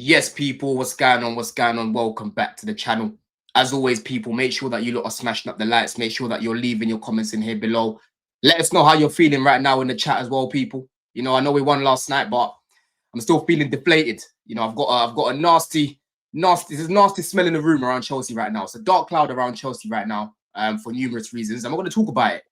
Yes, people, what's going on? What's going on? Welcome back to the channel. As always, people, make sure that you lot are smashing up the likes. Make sure that you're leaving your comments in here below. Let us know how you're feeling right now in the chat as well, people. You know, I know we won last night, but I'm still feeling deflated. You know, I've got a nasty smell in the room around Chelsea right now. It's a dark cloud around Chelsea right now, for numerous reasons. I'm not going to talk about it.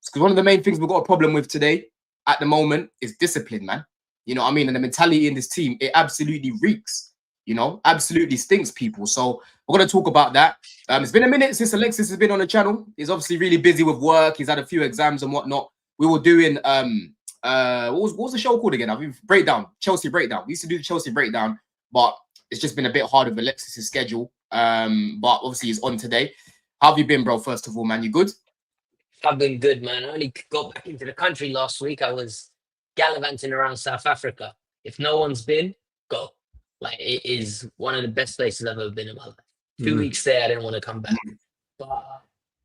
Because one of the main things we've got a problem with today at the moment is discipline, man. You know what I mean? And the mentality in this team, it absolutely reeks, you know, absolutely stinks, people. So we're going to talk about that. It's been a minute since Alexis has been on the channel. He's obviously really busy with work. He's had a few exams and whatnot. We were doing, what was the show called again? Breakdown, Chelsea Breakdown. We used to do the Chelsea Breakdown, but it's just been a bit hard with Alexis's schedule. But obviously he's on today. How have you been, bro? First of all, man, you good? I've been good, man. I only got back into the country last week. I was gallivanting around South Africa. If no one's been, go. Like, it is one of the best places I've ever been in my life. 2 weeks there, I didn't want to come back. But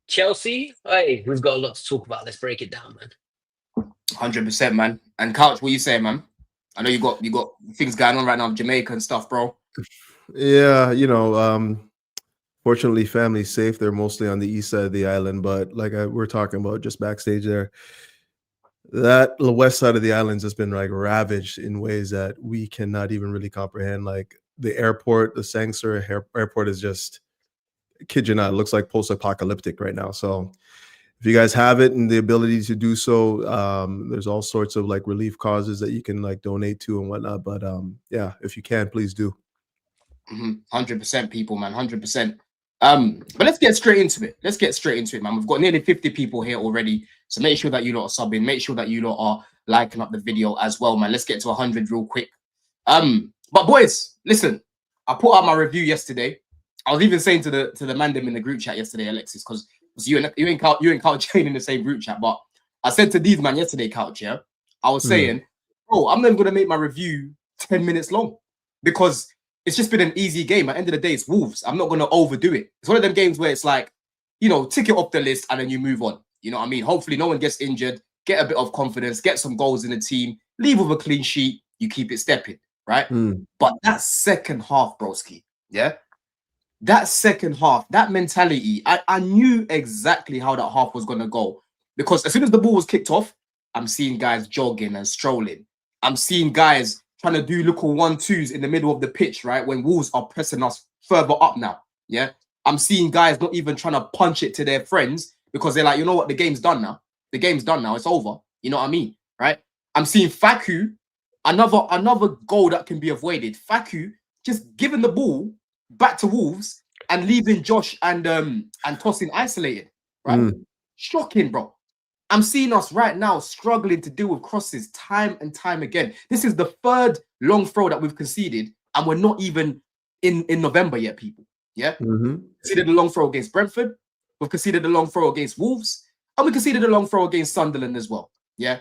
Chelsea, hey, we've got a lot to talk about. Let's break it down, man. 100%, man. And Couch, what you say, man? I know you got things going on right now in Jamaica and stuff, bro. Yeah, you know, fortunately, family's safe. They're mostly on the east side of the island, but like we're talking about just backstage there, that the west side of the islands has been like ravaged in ways that we cannot even really comprehend. Like the airport, the Sangster airport is just, kid you not, it looks like post-apocalyptic right now. So if you guys have it and the ability to do so, there's all sorts of like relief causes that you can like donate to and whatnot. But yeah, if you can, please do. 100%, people, man. 100%. But let's get straight into it. Man. We've got nearly 50 people here already, so make sure that you lot are subbing. Make sure that you lot are liking up the video as well, man. Let's get to 100 real quick. But boys, listen, I put out my review yesterday. I was even saying to the man them in the group chat yesterday, Alexis, because you and Couch Jane in the same group chat. But I said to these man yesterday, Couch, yeah, I was saying, bro, I'm never gonna make my review 10 minutes long because it's just been an easy game. At the end of the day, it's Wolves. I'm not going to overdo it. It's one of them games where it's like, you know, tick it off the list and then you move on. You know what I mean? Hopefully no one gets injured, get a bit of confidence, get some goals in the team, leave with a clean sheet, you keep it stepping, right? But that second half, broski, yeah? That second half, that mentality, I knew exactly how that half was going to go. Because as soon as the ball was kicked off, I'm seeing guys jogging and strolling. I'm seeing guys trying to do little 1-2s in the middle of the pitch, right? When Wolves are pressing us further up now, yeah? I'm seeing guys not even trying to punch it to their friends because they're like, you know what? The game's done now. The game's done now. It's over. You know what I mean, right? I'm seeing Faku, another goal that can be avoided. Faku just giving the ball back to Wolves and leaving Josh and Tosin isolated, right? Shocking, bro. I'm seeing us right now struggling to deal with crosses time and time again. This is the third long throw that we've conceded, and we're not even in November yet, people. Yeah? Conceded a long throw against Brentford. We've conceded a long throw against Wolves. And we conceded a long throw against Sunderland as well. Yeah?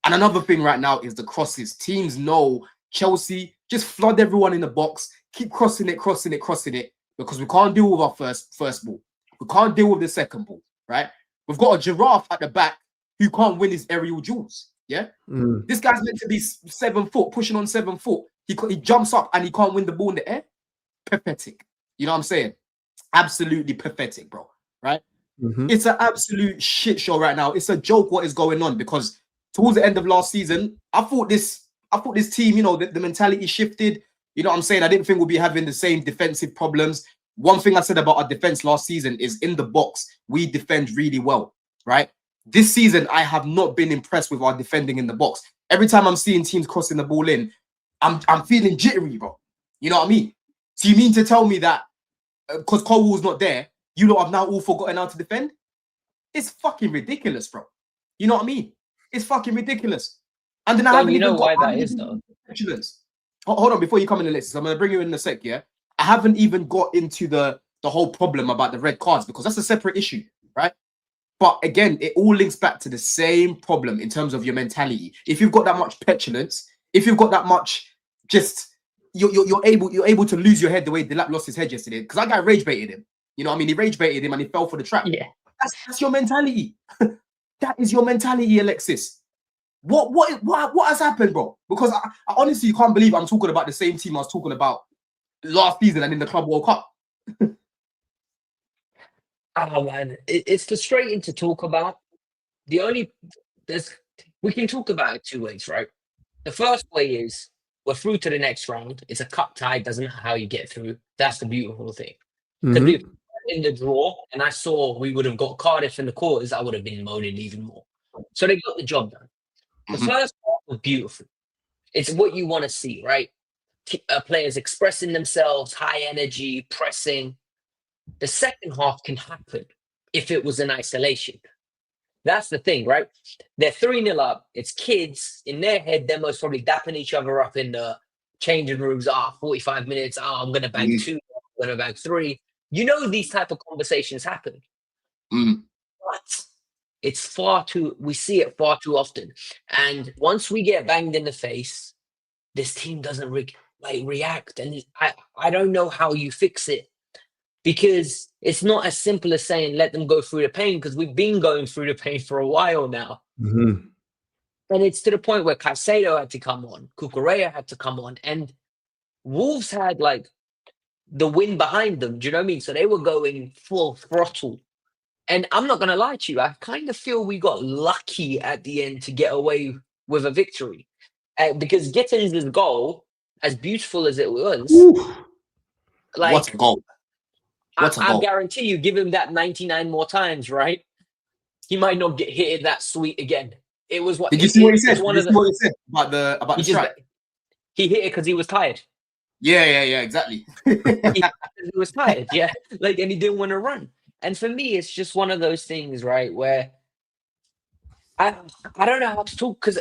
And another thing right now is the crosses. Teams know Chelsea, just flood everyone in the box, keep crossing it, because we can't deal with our first ball. We can't deal with the second ball, right? We've got a giraffe at the back who can't win his aerial duels. Yeah, this guy's meant to be 7 foot, pushing on 7 foot. He jumps up and he can't win the ball in the air. Pathetic. You know what I'm saying? Absolutely pathetic, bro. Right? It's an absolute shit show right now. It's a joke what is going on because towards the end of last season, I thought this team, you know, the mentality shifted. You know what I'm saying? I didn't think we'll be having the same defensive problems. One thing I said about our defense last season is in the box, we defend really well, right? This season, I have not been impressed with our defending in the box. Every time I'm seeing teams crossing the ball in, I'm feeling jittery, bro. You know what I mean? So you mean to tell me that because Colwell's not there, you lot have now all forgotten how to defend? It's fucking ridiculous, bro. You know what I mean? It's fucking ridiculous. And then I haven't even got why that is, though. Hold on, before you come in the list, I'm going to bring you in a sec, yeah? I haven't even got into the whole problem about the red cards because that's a separate issue, right? But again, it all links back to the same problem in terms of your mentality. If you've got that much petulance, if you've got that much, just you're able to lose your head the way Delap lost his head yesterday. Because that guy rage baited him. You know what I mean? He rage baited him and he fell for the trap. Yeah, that's your mentality. That is your mentality, Alexis. What has happened, bro? Because I honestly can't believe I'm talking about the same team I was talking about last season and in the Club World Cup. Oh man, it's frustrating to talk about. We can talk about it two ways, right? The first way is we're through to the next round. It's a cup tie. Doesn't matter how you get through. That's the beautiful thing. Because Mhm. if we were in the draw and I saw we would have got Cardiff in the quarters, I would have been moaning even more. So they got the job done. The Mhm. first part was beautiful. It's what you want to see, right? Players expressing themselves, high energy, pressing. The second half can happen if it was in isolation. That's the thing, right? They're 3-0 up. It's kids. In their head, they're most probably dapping each other up in the changing rooms. 45 minutes. I'm going to bang Mhm. 2. I'm going to bang 3. You know these type of conversations happen. Mm. But it's we see it far too often. And once we get banged in the face, this team doesn't react. And I don't know how you fix it. Because it's not as simple as saying let them go through the pain, because we've been going through the pain for a while now. Mhm. And it's to the point where Caicedo had to come on, Cucurella had to come on, and Wolves had like the wind behind them. Do you know what I mean? So they were going full throttle. And I'm not going to lie to you, I kind of feel we got lucky at the end to get away with a victory. Because Gittins' goal, as beautiful as it was, Ooh, like what a goal. What a I goal. guarantee you, give him that 99 more times, right? He might not get hit it that sweet again. It was what Did you see what he it was said? one Did you of see the what he said about he the just strike? he hit it because he was tired. Yeah, exactly. He was tired, yeah. Like, and he didn't want to run. And for me, it's just one of those things, right, where I I don't know how to talk, because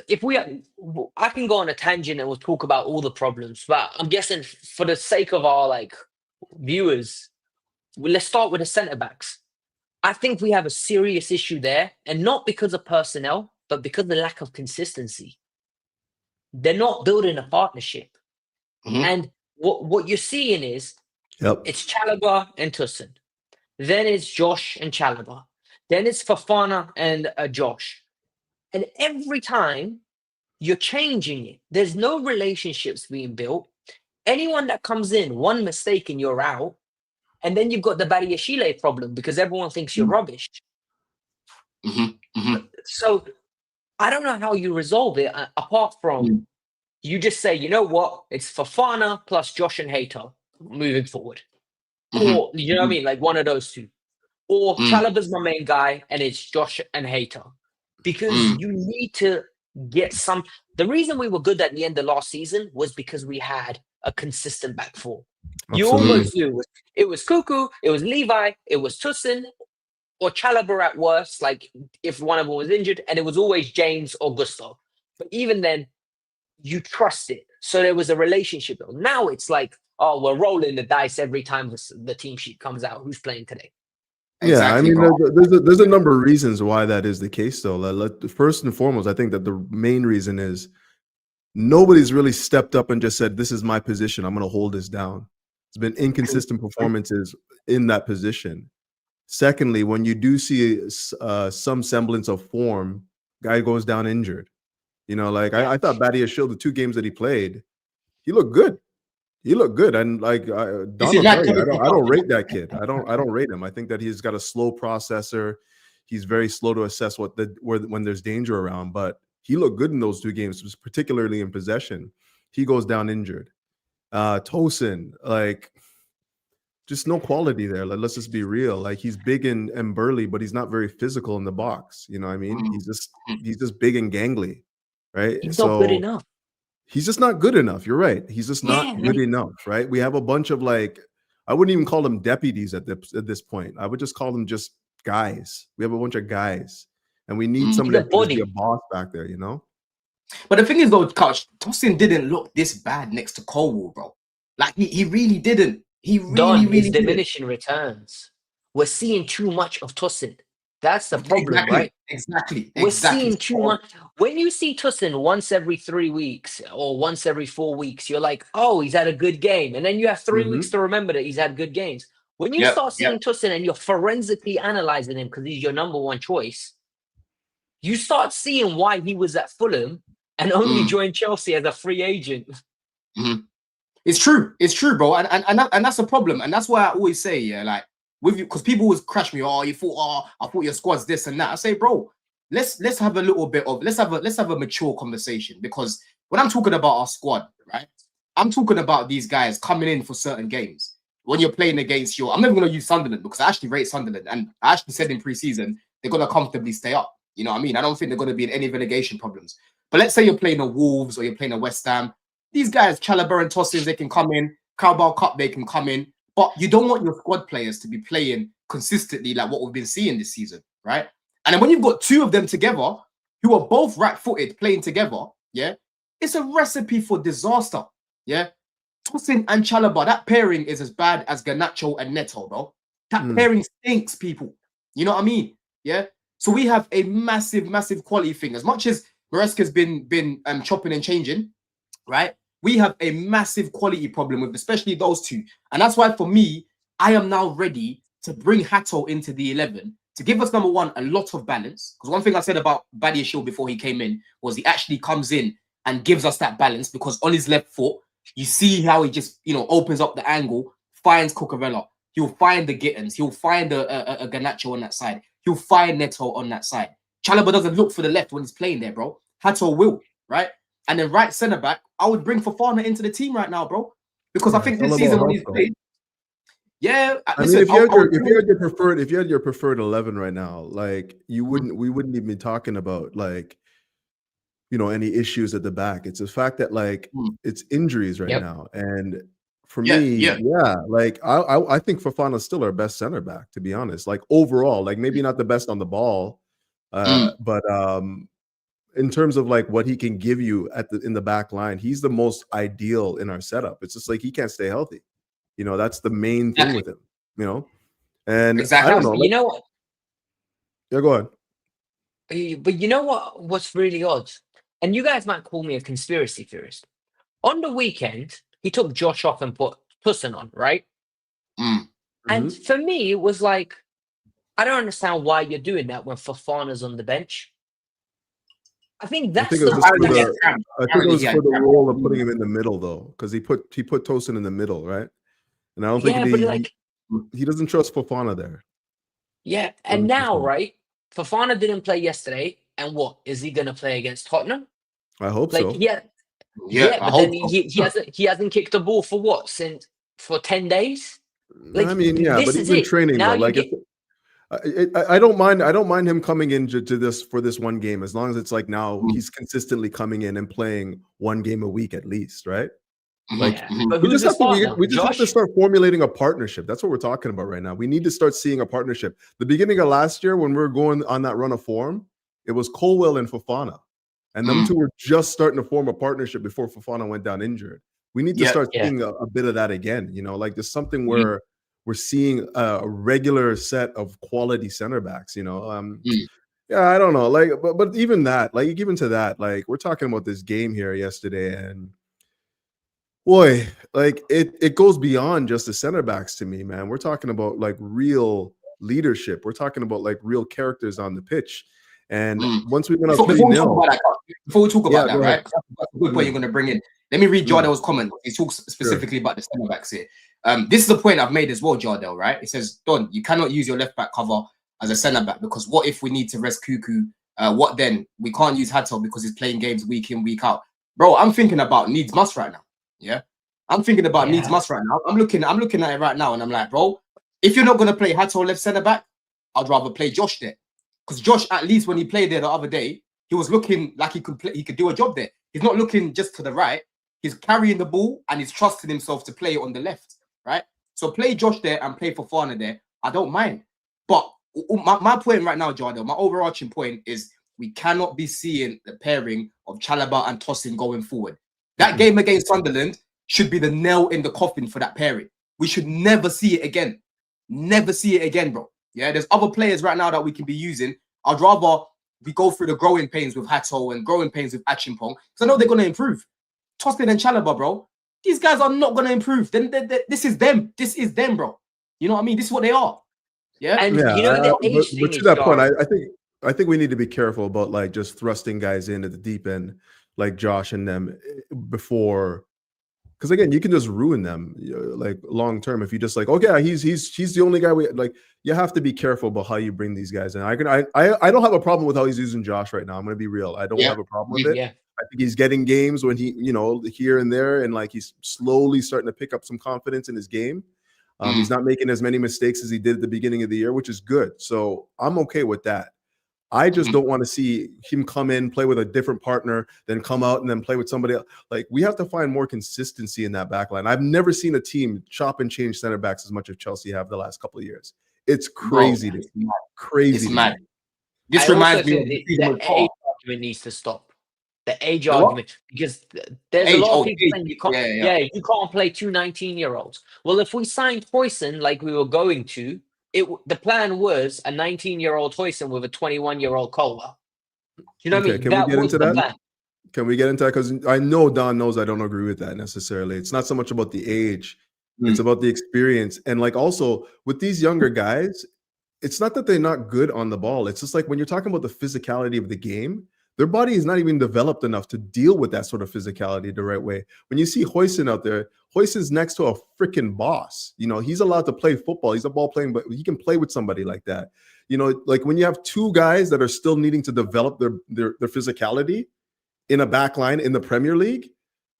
I can go on a tangent and we'll talk about all the problems, but I'm guessing for the sake of our like viewers, let's start with the centre backs. I think we have a serious issue there, and not because of personnel, but because of the lack of consistency. They're not building a partnership. Mhm. And what you're seeing is Yep. it's Chalobah and Tussin. Then it's Josh and Chalobah. Then it's Fafana and Josh. And every time you're changing it, there's no relationships being built. Anyone that comes in, one mistake and you're out. And then you've got the Badiashile problem because everyone thinks you're rubbish. Mhm. Mhm. So I don't know how you resolve it apart from Mm. you just say, you know what, it's Fafana plus Josh and Hato moving forward. Mhm. Or, you know what I mean? Like one of those two. Or Mm. Chalobah's my main guy and it's Josh and Hato. Because Mm. you need to get some. The reason we were good at the end of last season was because we had a consistent back four. You Absolutely. almost knew it was Cuckoo, it was Levi, it was Tussin, or Chalobah at worst, like if one of them was injured, and it was always James or Gusto. But even then, you trust it. So there was a relationship. Now it's like, oh, we're rolling the dice every time the team sheet comes out. Who's playing today? Yeah, I Exactly, mean, bro. there's a number of reasons why that is the case, though. First and foremost, I think that the main reason is nobody's really stepped up and just said, "This is my position. I'm going to hold this down." It's been inconsistent performances in that position. Secondly, when you do see some semblance of form, guy goes down injured. You know, like Yeah. I thought Badia showed the 2 games that he played, he looked good. He looked good, and like This Don is will not tell you, I typical don't, I stuff, don't you know? rate that kid. I don't rate him. I think that he's got a slow processor. He's very slow to assess when there's danger around. But he looked good in those 2 games, particularly in possession. He goes down injured. Tosin, like just no quality there. Like, let's just be real. Like he's big and burly, but he's not very physical in the box. You know what I mean? Mm. He's just big and gangly, right? He's not good So enough. he's just not good enough. You're right. He's just Yeah. not good enough, right? We have a bunch of I wouldn't even call them deputies at this point. I would just call them just guys. We have a bunch of guys, and we need Mm. He's somebody a that can just be a body. boss back there, you know? But the thing is, though, Coach, Tosin didn't look this bad next to Colwell, bro. Like, he really didn't. He really, Don, it's really didn't. diminishing returns. We're seeing too much of Tussin. That's the problem, Exactly. right? Exactly. We're Exactly. seeing too much. When you see Tussin once every 3 weeks or once every 4 weeks, you're like, oh, he's had a good game. And then you have 3 weeks Mhm. to remember that he's had good games. When you Yep. start seeing Tussin and you're forensically analyzing him because he's your number one choice, you start seeing why he was at Fulham and only Mm. joined Chelsea as a free agent. Mhm. It's true, bro, and that's a problem, and that's why I always say, yeah, like with you, because people always crash me. Oh, I thought your squad's this and that. I say, bro, let's have a little bit of let's have a mature conversation, because when I'm talking about our squad, right, I'm talking about these guys coming in for certain games. When you're playing against I'm never going to use Sunderland because I actually rate Sunderland, and I actually said in pre-season they're going to comfortably stay up. You know what I mean? I don't think they're going to be in any relegation problems. But let's say you're playing a Wolves or you're playing a West Ham. These guys, Chalobah and Tossins, they can come in. Carabao Cup, they can come in. But you don't want your squad players to be playing consistently like what we've been seeing this season, right? And then when you've got two of them together, who are both right-footed playing together, yeah, it's a recipe for disaster, yeah? Tosin and Chalobah, that pairing is as bad as Garnacho and Neto, bro. That pairing stinks, people. You know what I mean? Yeah. So we have a massive, massive quality thing. As much as Maresca's been chopping and changing, right? We have a massive quality problem with especially those two. And that's why for me, I am now ready to bring Hato into the 11 to give us, number one, a lot of balance. Because one thing I said about Badiashile before he came in was he actually comes in and gives us that balance, because on his left foot, you see how he just, opens up the angle, finds Cucurella. He'll find the Gittins. He'll find a Garnacho on that side. He'll find Neto on that side. Chalobah doesn't look for the left when he's playing there, bro. Hato will, right? And then right centre back, I would bring Fofana into the team right now, bro, because I think this season when he's played, listen, if you had your preferred 11 right now, like we wouldn't even be talking about like any issues at the back. It's the fact that like it's injuries right now, and for me, like I think Fofana's still our best center back, to be honest. Like overall, like maybe not the best on the ball, but in terms of like what he can give you in the back line, he's the most ideal in our setup. It's just like he can't stay healthy. That's the main thing with him. And exactly. I don't know. You know what? Yeah, go ahead. But you know what's really odd? And you guys might call me a conspiracy theorist. On the weekend, he took Josh off and put Tosin on, right? And for me, it was like, I don't understand why you're doing that when Fofana's on the bench. I think it was for the role of putting him in the middle, though, because he put Tosin in the middle, right? And I don't think he doesn't trust Fofana there. Yeah, and now, right? Fofana didn't play yesterday, and what is he going to play against Tottenham? I hope so. But then he hasn't kicked the ball for 10 days. Like, I mean, but he's been training though. Like, I don't mind him coming in to this one game, as long as it's like now he's consistently coming in and playing one game a week at least, right? Like we just have to start formulating a partnership. That's what we're talking about right now. We need to start seeing a partnership. The beginning of last year, when we were going on that run of form, it was Colwell and Fofana, and them two were just starting to form a partnership before Fofana went down injured. We need to start seeing a bit of that again. Like there's something where we're seeing a regular set of quality center backs. I don't know. Like, but even that, like even to that, like we're talking about this game here yesterday, and boy, like it goes beyond just the center backs to me, man. We're talking about like real leadership. We're talking about like real characters on the pitch. And once we went up 3-0, before we talk about that, right? That's a good point you're going to bring in. Let me read Jardel's comment. He talks specifically about the centre backs here. This is a point I've made as well, Jardel, right? It says, Don, you cannot use your left back cover as a centre back, because what if we need to rest Cuckoo? What then? We can't use Hato because he's playing games week in, week out. Bro, I'm thinking about needs must right now. Yeah. I'm thinking about needs must right now. I'm looking at it right now, and I'm like, bro, if you're not going to play Hato left centre back, I'd rather play Josh there. Because Josh, at least when he played there the other day, he was looking like he could do a job there. He's not looking just to the right. He's carrying the ball and he's trusting himself to play it on the left, right? So play Josh there and play Fofana there. I don't mind. But my point right now, Jardel, my overarching point is we cannot be seeing the pairing of Chalobah and Tosin going forward. That game against Sunderland should be the nail in the coffin for that pairing. We should never see it again. Never see it again, bro. Yeah, there's other players right now that we can be using. I'd rather we go through the growing pains with Hato and growing pains with Achimpong, because I know they're going to improve. Tosin and Chalobah, bro, these guys are not going to improve. Then this is them. This is them, bro. You know what I mean? This is what they are. Yeah. And but to that point, I think we need to be careful about like just thrusting guys in at the deep end, like Josh and them, before because again, you can just ruin them like long term if you just like, okay, he's the only guy we like. You have to be careful about how you bring these guys in. I don't have a problem with how he's using Josh right now. I'm going to be real. I don't have a problem with it. Yeah. I think he's getting games when he, here and there, and like he's slowly starting to pick up some confidence in his game. He's not making as many mistakes as he did at the beginning of the year, which is good. So I'm okay with that. I just don't want to see him come in, play with a different partner, then come out and then play with somebody else. Like, we have to find more consistency in that back line. I've never seen a team chop and change center backs as much as Chelsea have the last couple of years. It's crazy. Bro, crazy. It's mad. This reminds me of the age argument needs to stop. The age argument, because there's a lot of people saying you can't, you can't play 2 19-year-olds. Well, if we signed Hoyson like we were going to, the plan was a 19-year-old Hoyson with a 21-year-old Colwell. You know what I mean? Can we get into that? Can we get into that? Because I know Don knows I don't agree with that necessarily. It's not so much about the age. It's about the experience. And like also with these younger guys, it's not that they're not good on the ball. It's just like when you're talking about the physicality of the game, their body is not even developed enough to deal with that sort of physicality the right way. When you see Hoyson out there, Hoyson's next to a freaking boss. He's allowed to play football. He's a ball playing, but he can play with somebody like that. Like when you have two guys that are still needing to develop their physicality in a back line in the Premier League, it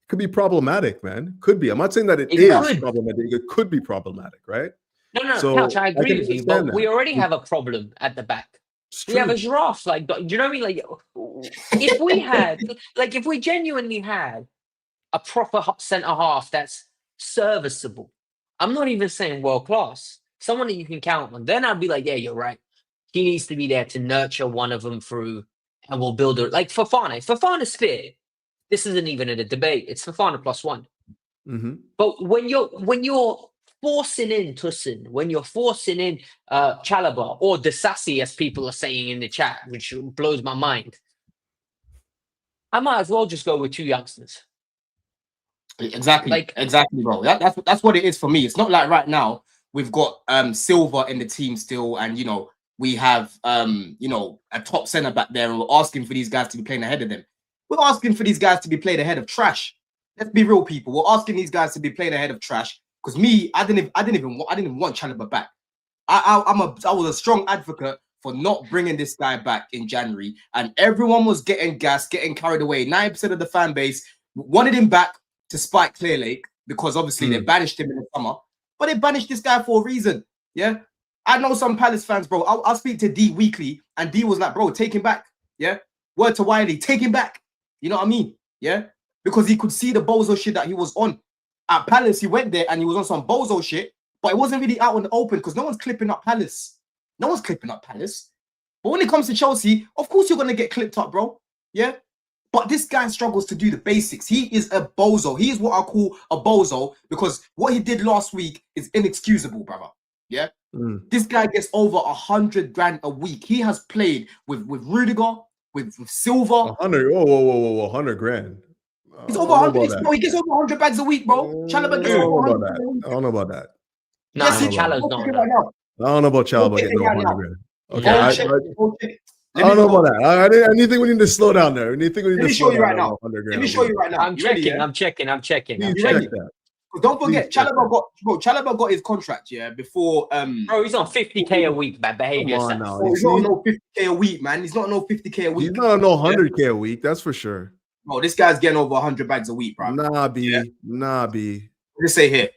could be problematic, man. Could be. I'm not saying that it is problematic. It could be problematic, right? No, so Couch, I agree with you, but we already have a problem at the back. We have a giraffe. Like, do you know what I mean? Like, if we had, if we genuinely had a proper centre half that's serviceable, I'm not even saying world class, someone that you can count on, then I'd be like, yeah, you're right. He needs to be there to nurture one of them through, and we'll build it. Like Fofana. Fofana's fair. This isn't even in a debate. It's Fofana +1. But when you're forcing in Tosin, when you're forcing in Chalobah or Disasi, as people are saying in the chat, which blows my mind, I might as well just go with 2 youngsters. Exactly, bro. That's what it is for me. It's not like right now we've got Silva in the team still, and we have a top centre back there, and we're asking for these guys to be playing ahead of them. We're asking for these guys to be played ahead of trash. Let's be real, people. We're asking these guys to be played ahead of trash. Because I didn't even want Chalobah back. I was a strong advocate for not bringing this guy back in January, and everyone was getting gassed, getting carried away. 9% of the fan base wanted him back to spite Clear Lake because obviously they banished him in the summer, but they banished this guy for a reason. Yeah, I know some Palace fans, bro. I'll speak to D weekly, and D was like, bro, take him back. Yeah, word to Wiley, take him back. You know what I mean? Yeah, because he could see the bozo shit that he was on. At Palace, he went there and he was on some bozo shit, but it wasn't really out in the open because no one's clipping up Palace. No one's clipping up Palace. But when it comes to Chelsea, of course you're going to get clipped up, bro. Yeah? But this guy struggles to do the basics. He is a bozo. He is what I call a bozo because what he did last week is inexcusable, brother. Yeah? This guy gets over 100 grand a week. He has played with Rudiger, with Silva. 100, whoa, 100 grand. He's over 100. Bro, he gets over 100 bags a week, bro. Chalobah gets over 100. I don't know about that. No, Chalobah's not. I don't know about Chalobah getting over 100 grand. Okay, I don't know about that. I think we need to slow down there. Let me show you right now. I'm checking. You ready? Don't forget, Chalobah got his contract, before. Bro, he's on 50K a week, man. Behave yourself. He's not on no 50K a week, man. He's not on no 50K a week. He's not on no 100K a week, that's for sure. Bro, this guy's getting over 100 bags a week, bro. Nah, B. Let's say here.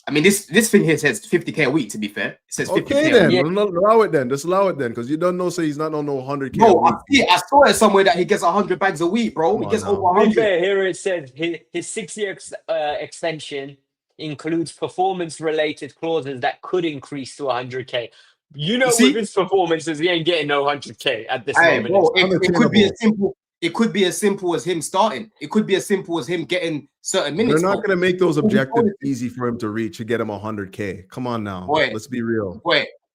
I mean, this thing here says 50K a week, to be fair. It says 50K okay, then. Allow it then. Just allow it then. Because you don't know, say he's not on no 100K. Bro, I saw it somewhere that he gets 100 bags a week, bro. He gets over 100. Fair, here it says his 6-year extension includes performance-related clauses that could increase to 100K. With his performances, he ain't getting no 100K at this moment. Bro, it could be as simple. It could be as simple as him starting. It could be as simple as him getting certain minutes. They're not going to make those objectives easy for him to reach to get him 100K. Come on now. Let's be real.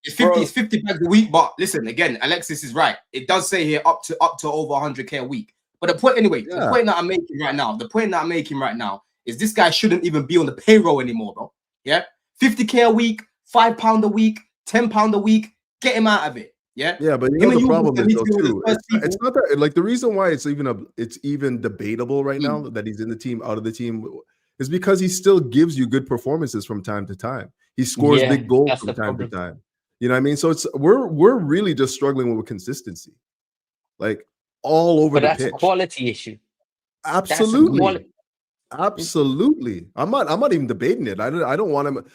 It's 50 bags a week. But listen, again, Alexis is right. It does say here up to over 100K a week. But the point that I'm making right now is this guy shouldn't even be on the payroll anymore, bro. Yeah, 50K a week, £5 a week, £10 a week. Get him out of it. Yeah, Yeah, but you him know and the you problem is need though to be one of the too. first It's people. not that like the reason why it's even debatable right now that he's in the team, out of the team, is because he still gives you good performances from time to time. He scores Yeah, big goals that's from the time to problem. time. You know what I mean? So it's we're really just struggling with consistency, like all over But the that's a pitch. quality issue. That's a Absolutely, quality. absolutely. I'm not even debating it. I don't want him.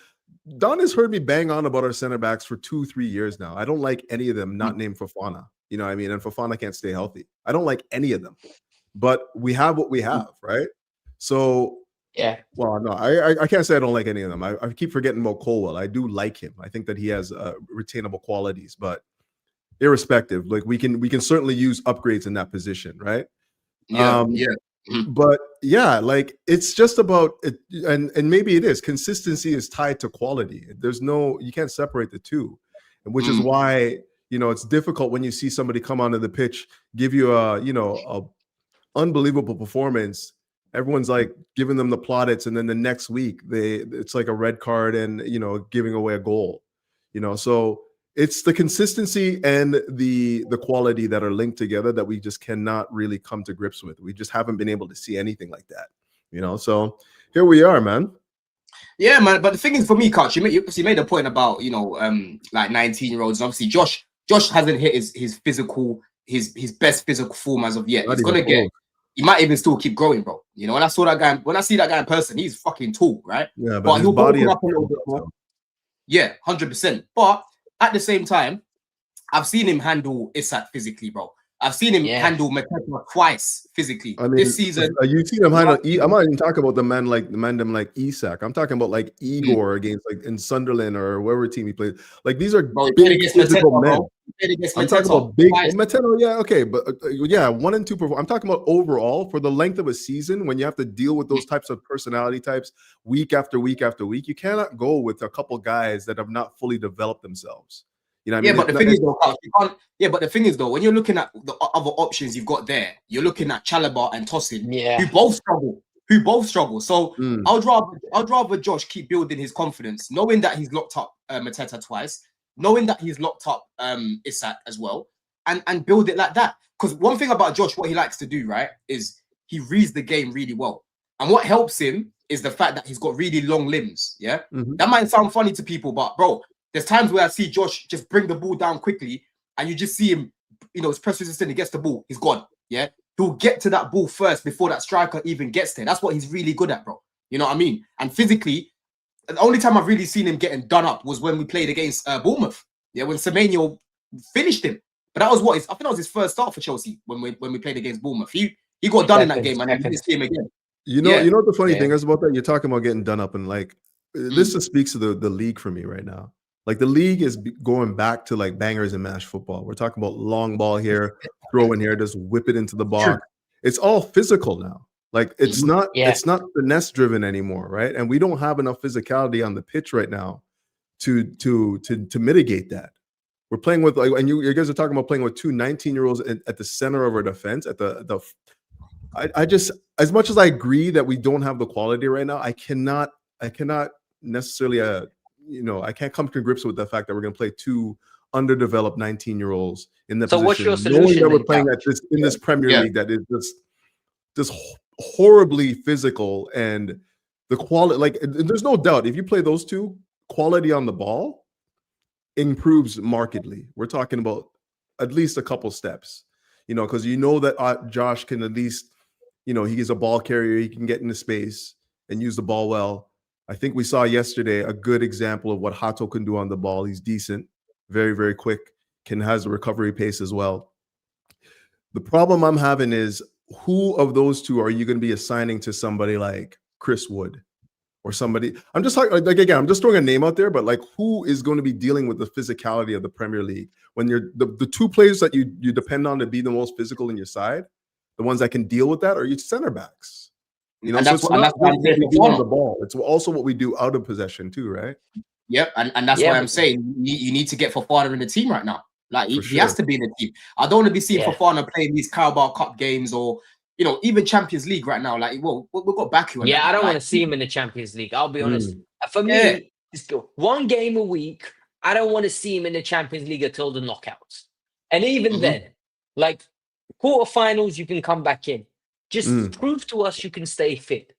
Don has heard me bang on about our center backs for 2-3 years now. I don't like any of them not named Fofana. You know what I mean? And Fofana can't stay healthy. I don't like any of them. But we have what we have, right? So, Yeah. well, no, I can't say I don't like any of them. I keep forgetting about Colwell. I do like him. I think that he has retainable qualities, but irrespective, like we can certainly use upgrades in that position, right? Yeah, yeah. But yeah, like it's just about it, and maybe it is. Consistency is tied to quality. There's no, you can't separate the two, and which is why it's difficult when you see somebody come onto the pitch, give you a unbelievable performance. Everyone's like giving them the plaudits, and then the next week it's like a red card and giving away a goal. So it's the consistency and the quality that are linked together that we just cannot really come to grips with. We just haven't been able to see anything like that. So here we are, man. Yeah, man. But the thing is, for me, Coach, you made a point about like 19-year-olds. Obviously, Josh hasn't hit his physical, his best physical form as of yet. Not He's even gonna get. close. He might even still keep growing, bro. When I see that guy in person, he's fucking tall, right? Yeah, but his he'll body open is up a little bit more. Yeah, 100%. But at the same time, I've seen him handle Isak physically, bro. I've seen him handle Mateta twice physically this season. You've seen him handle. I'm not even talking about the man like Isak. I'm talking about like Igor against like in Sunderland or wherever team he played. Like these are big physical men. I'm talking about big Mateta. Yeah, okay, but yeah, 1 and 2. I'm talking about overall for the length of a season when you have to deal with those types of personality types week after week after week. You cannot go with a couple guys that have not fully developed themselves. You know what I mean? But the thing is, though, you can't. Yeah, but the thing is, though, when you're looking at the other options you've got there, you're looking at Chalobah and Tosin, who both struggle. So I'd rather Josh keep building his confidence, knowing that he's locked up Mateta twice, knowing that he's locked up Isak as well, and build it like that. Because one thing about Josh, what he likes to do, right, is he reads the game really well, and what helps him is the fact that he's got really long limbs. Yeah, that might sound funny to people, but bro. There's times where I see Josh just bring the ball down quickly, and you just see him, his press resistant. He gets the ball, he's gone. Yeah, he'll get to that ball first before that striker even gets there. That's what he's really good at, bro. You know what I mean? And physically, the only time I've really seen him getting done up was when we played against Bournemouth. Yeah, when Semenyo finished him. But that was I think that was his first start for Chelsea when we played against Bournemouth. He got done in that game, and I didn't see him again. You know what the funny thing is about that? You're talking about getting done up, and like this just speaks to the league for me right now. Like the league is going back to like bangers and mash football. We're talking about long ball here, throw in here, just whip it into the box. Sure. It's all physical now. Like it's not finesse driven anymore, right? And we don't have enough physicality on the pitch right now to mitigate that. We're playing with like, and you guys are talking about playing with 2 19-year-olds at the center of our defense. I just, as much as I agree that we don't have the quality right now, I cannot necessarily I can't come to grips with the fact that we're going to play 2 underdeveloped 19-year-olds in the position. What's your solution? Knowing that we're playing in this Premier League that is just horribly physical, and the quality, like there's no doubt if you play those 2, quality on the ball improves markedly. We're talking about at least a couple steps, because that Josh can at least, he's a ball carrier. He can get into space and use the ball well. I think we saw yesterday a good example of what Hato can do on the ball. He's decent, very, very quick, has a recovery pace as well. The problem I'm having is who of those 2 are you going to be assigning to somebody like Chris Wood or somebody? I'm just talking like again, I'm just throwing a name out there, but like who is going to be dealing with the physicality of the Premier League when you're the 2 players that you depend on to be the most physical in your side, the ones that can deal with that are your center backs. And that's what we do on the ball. It's also what we do out of possession too, right? Yep, and that's why I'm saying you need to get Fofana in the team right now. Like he has to be in the team. I don't want to be seeing Fofana playing these Carabao Cup games or even Champions League right now. Like, well, we've got Baku. Yeah, I don't want to see him in the Champions League. I'll be honest. For me, just go 1 game a week. I don't want to see him in the Champions League until the knockouts. And even then, like quarterfinals, you can come back in. Just prove to us you can stay fit.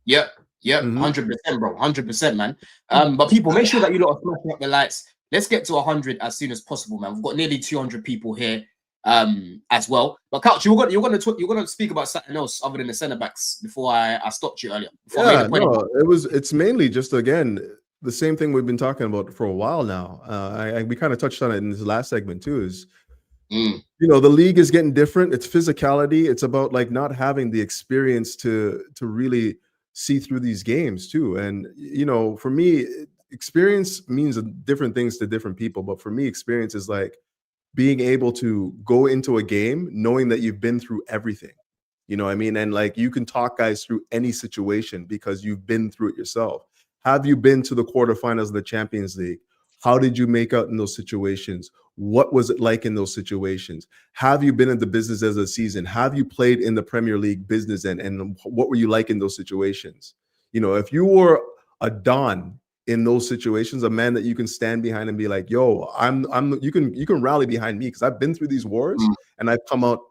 Yep, 100%, bro, 100%, man. But people, make sure that you lot are smashing up the lights. Let's get to 100 as soon as possible, man. We've got nearly 200 people here, as well. But Couch, you're gonna speak about something else other than the centre backs before I stopped you earlier. It's mainly just again the same thing we've been talking about for a while now. We kind of touched on it in this last segment too. Is you know, the league is getting different. It's physicality. It's about like not having the experience to really see through these games too. And you know, for me, experience means different things to different people. But for me, experience is like being able to go into a game knowing that you've been through everything. You know what I mean? And like you can talk guys through any situation because you've been through it yourself. Have you been to the quarterfinals of the Champions League? How did you make out in those situations? What was it like in those situations? Have you been in the business as a season? Have you played in the Premier League business and what were you like in those situations? You know, if you were a Don in those situations, a man that you can stand behind and be like, yo, you can rally behind me because I've been through these wars and I've come out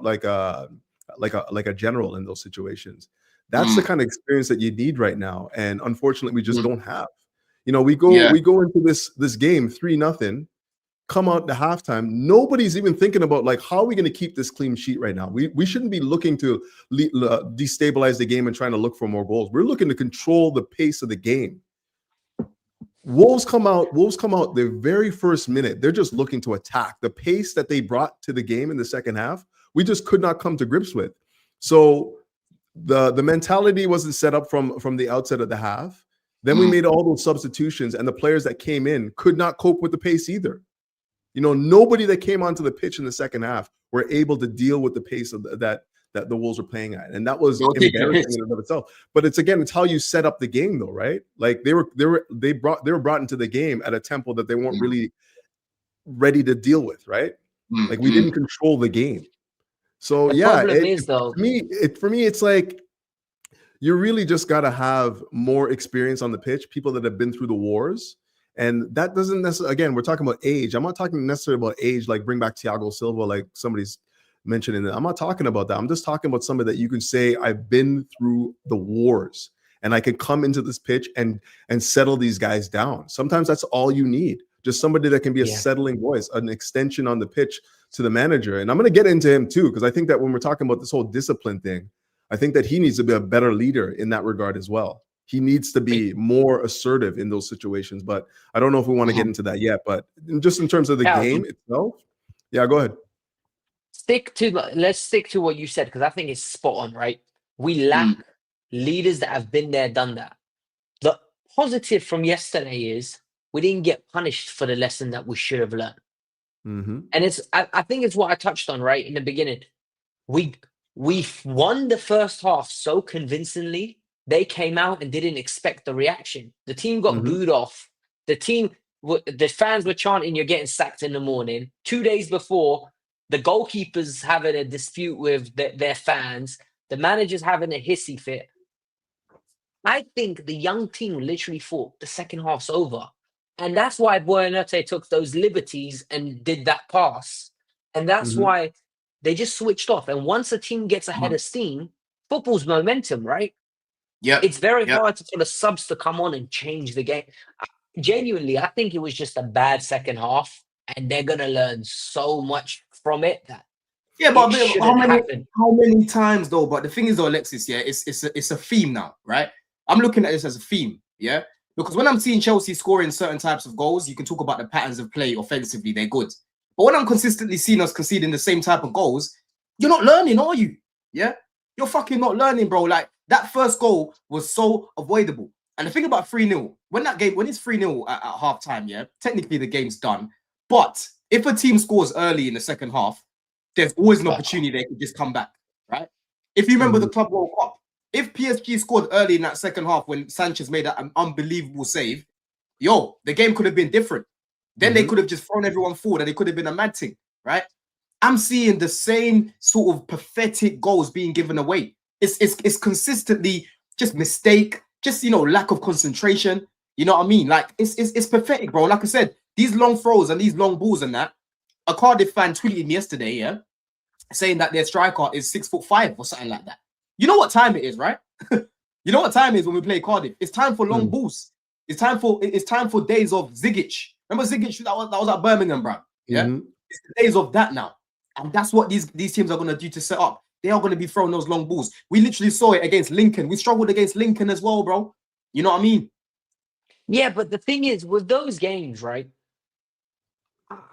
like a general in those situations. That's the kind of experience that you need right now. And unfortunately, we just don't have. You know, we go into this game 3-0, come out to halftime. Nobody's even thinking about like, how are we going to keep this clean sheet right now? We shouldn't be looking to destabilize the game and trying to look for more goals. We're looking to control the pace of the game. Wolves come out the very first minute. They're just looking to attack. The pace that they brought to the game in the second half, we just could not come to grips with. So the mentality wasn't set up from the outset of the half. Then we made all those substitutions, and the players that came in could not cope with the pace either. You know, nobody that came onto the pitch in the second half were able to deal with the pace of that the Wolves were playing at, and that was embarrassing in and of itself. But it's how you set up the game, though, right? Like they were brought into the game at a tempo that they weren't really ready to deal with, right? Like we didn't control the game. So the problem is, though, for me, it's like you really just got to have more experience on the pitch, people that have been through the wars. And that doesn't necessarily, again, we're talking about age. I'm not talking necessarily about age, like bring back Thiago Silva, like somebody's mentioning that. I'm not talking about that. I'm just talking about somebody that you can say, I've been through the wars and I can come into this pitch and settle these guys down. Sometimes that's all you need. Just somebody that can be a settling voice, an extension on the pitch to the manager. And I'm going to get into him too, because I think that when we're talking about this whole discipline thing, I think that he needs to be a better leader in that regard as well. He needs to be more assertive in those situations, but I don't know if we want to get into that yet. But just in terms of the game itself, yeah, go ahead. Let's stick to what you said, because I think it's spot on, right? We lack leaders that have been there, done that. The positive from yesterday is we didn't get punished for the lesson that we should have learned. And I think it's what I touched on right in the beginning. We won the first half so convincingly. They came out and didn't expect the reaction. The team got booed off. The fans were chanting, "You're getting sacked in the morning." 2 days before, the goalkeeper's having a dispute with their fans. The manager's having a hissy fit. I think the young team literally thought the second half's over. And that's why Buonanotte took those liberties and did that pass. And that's why they just switched off. And once a team gets ahead of steam, football's momentum, right? Yeah, it's very hard for the subs to come on and change the game. Genuinely, I think it was just a bad second half, and they're gonna learn so much from it. But how many times though? But the thing is, though, Alexis, it's a theme now, right? I'm looking at this as a theme, because when I'm seeing Chelsea scoring certain types of goals, you can talk about the patterns of play offensively; they're good. But when I'm consistently seeing us conceding the same type of goals, you're not learning, are you? Yeah, you're fucking not learning, bro. Like, that first goal was so avoidable. And the thing about 3-0, when it's 3-0 at halftime, technically the game's done. But if a team scores early in the second half, there's always an opportunity they could just come back, right? If you remember the Club World Cup, if PSG scored early in that second half when Sanchez made that unbelievable save, the game could have been different. Then they could have just thrown everyone forward and it could have been a mad thing, right? I'm seeing the same sort of pathetic goals being given away. It's consistently just mistake, just lack of concentration. You know what I mean? Like it's pathetic, bro. Like I said, these long throws and these long balls and that. A Cardiff fan tweeted me yesterday, yeah, saying that their striker is 6'5" or something like that. You know what time it is, right? You know what time it is when we play Cardiff? It's time for long balls. It's time for days of Zigic. Remember Zigic that was at Birmingham, bro. Yeah, it's the days of that now, and that's what these teams are gonna do to set up. They are gonna be throwing those long balls. We literally saw it against Lincoln. We struggled against Lincoln as well, bro. You know what I mean? Yeah, but the thing is, with those games, right?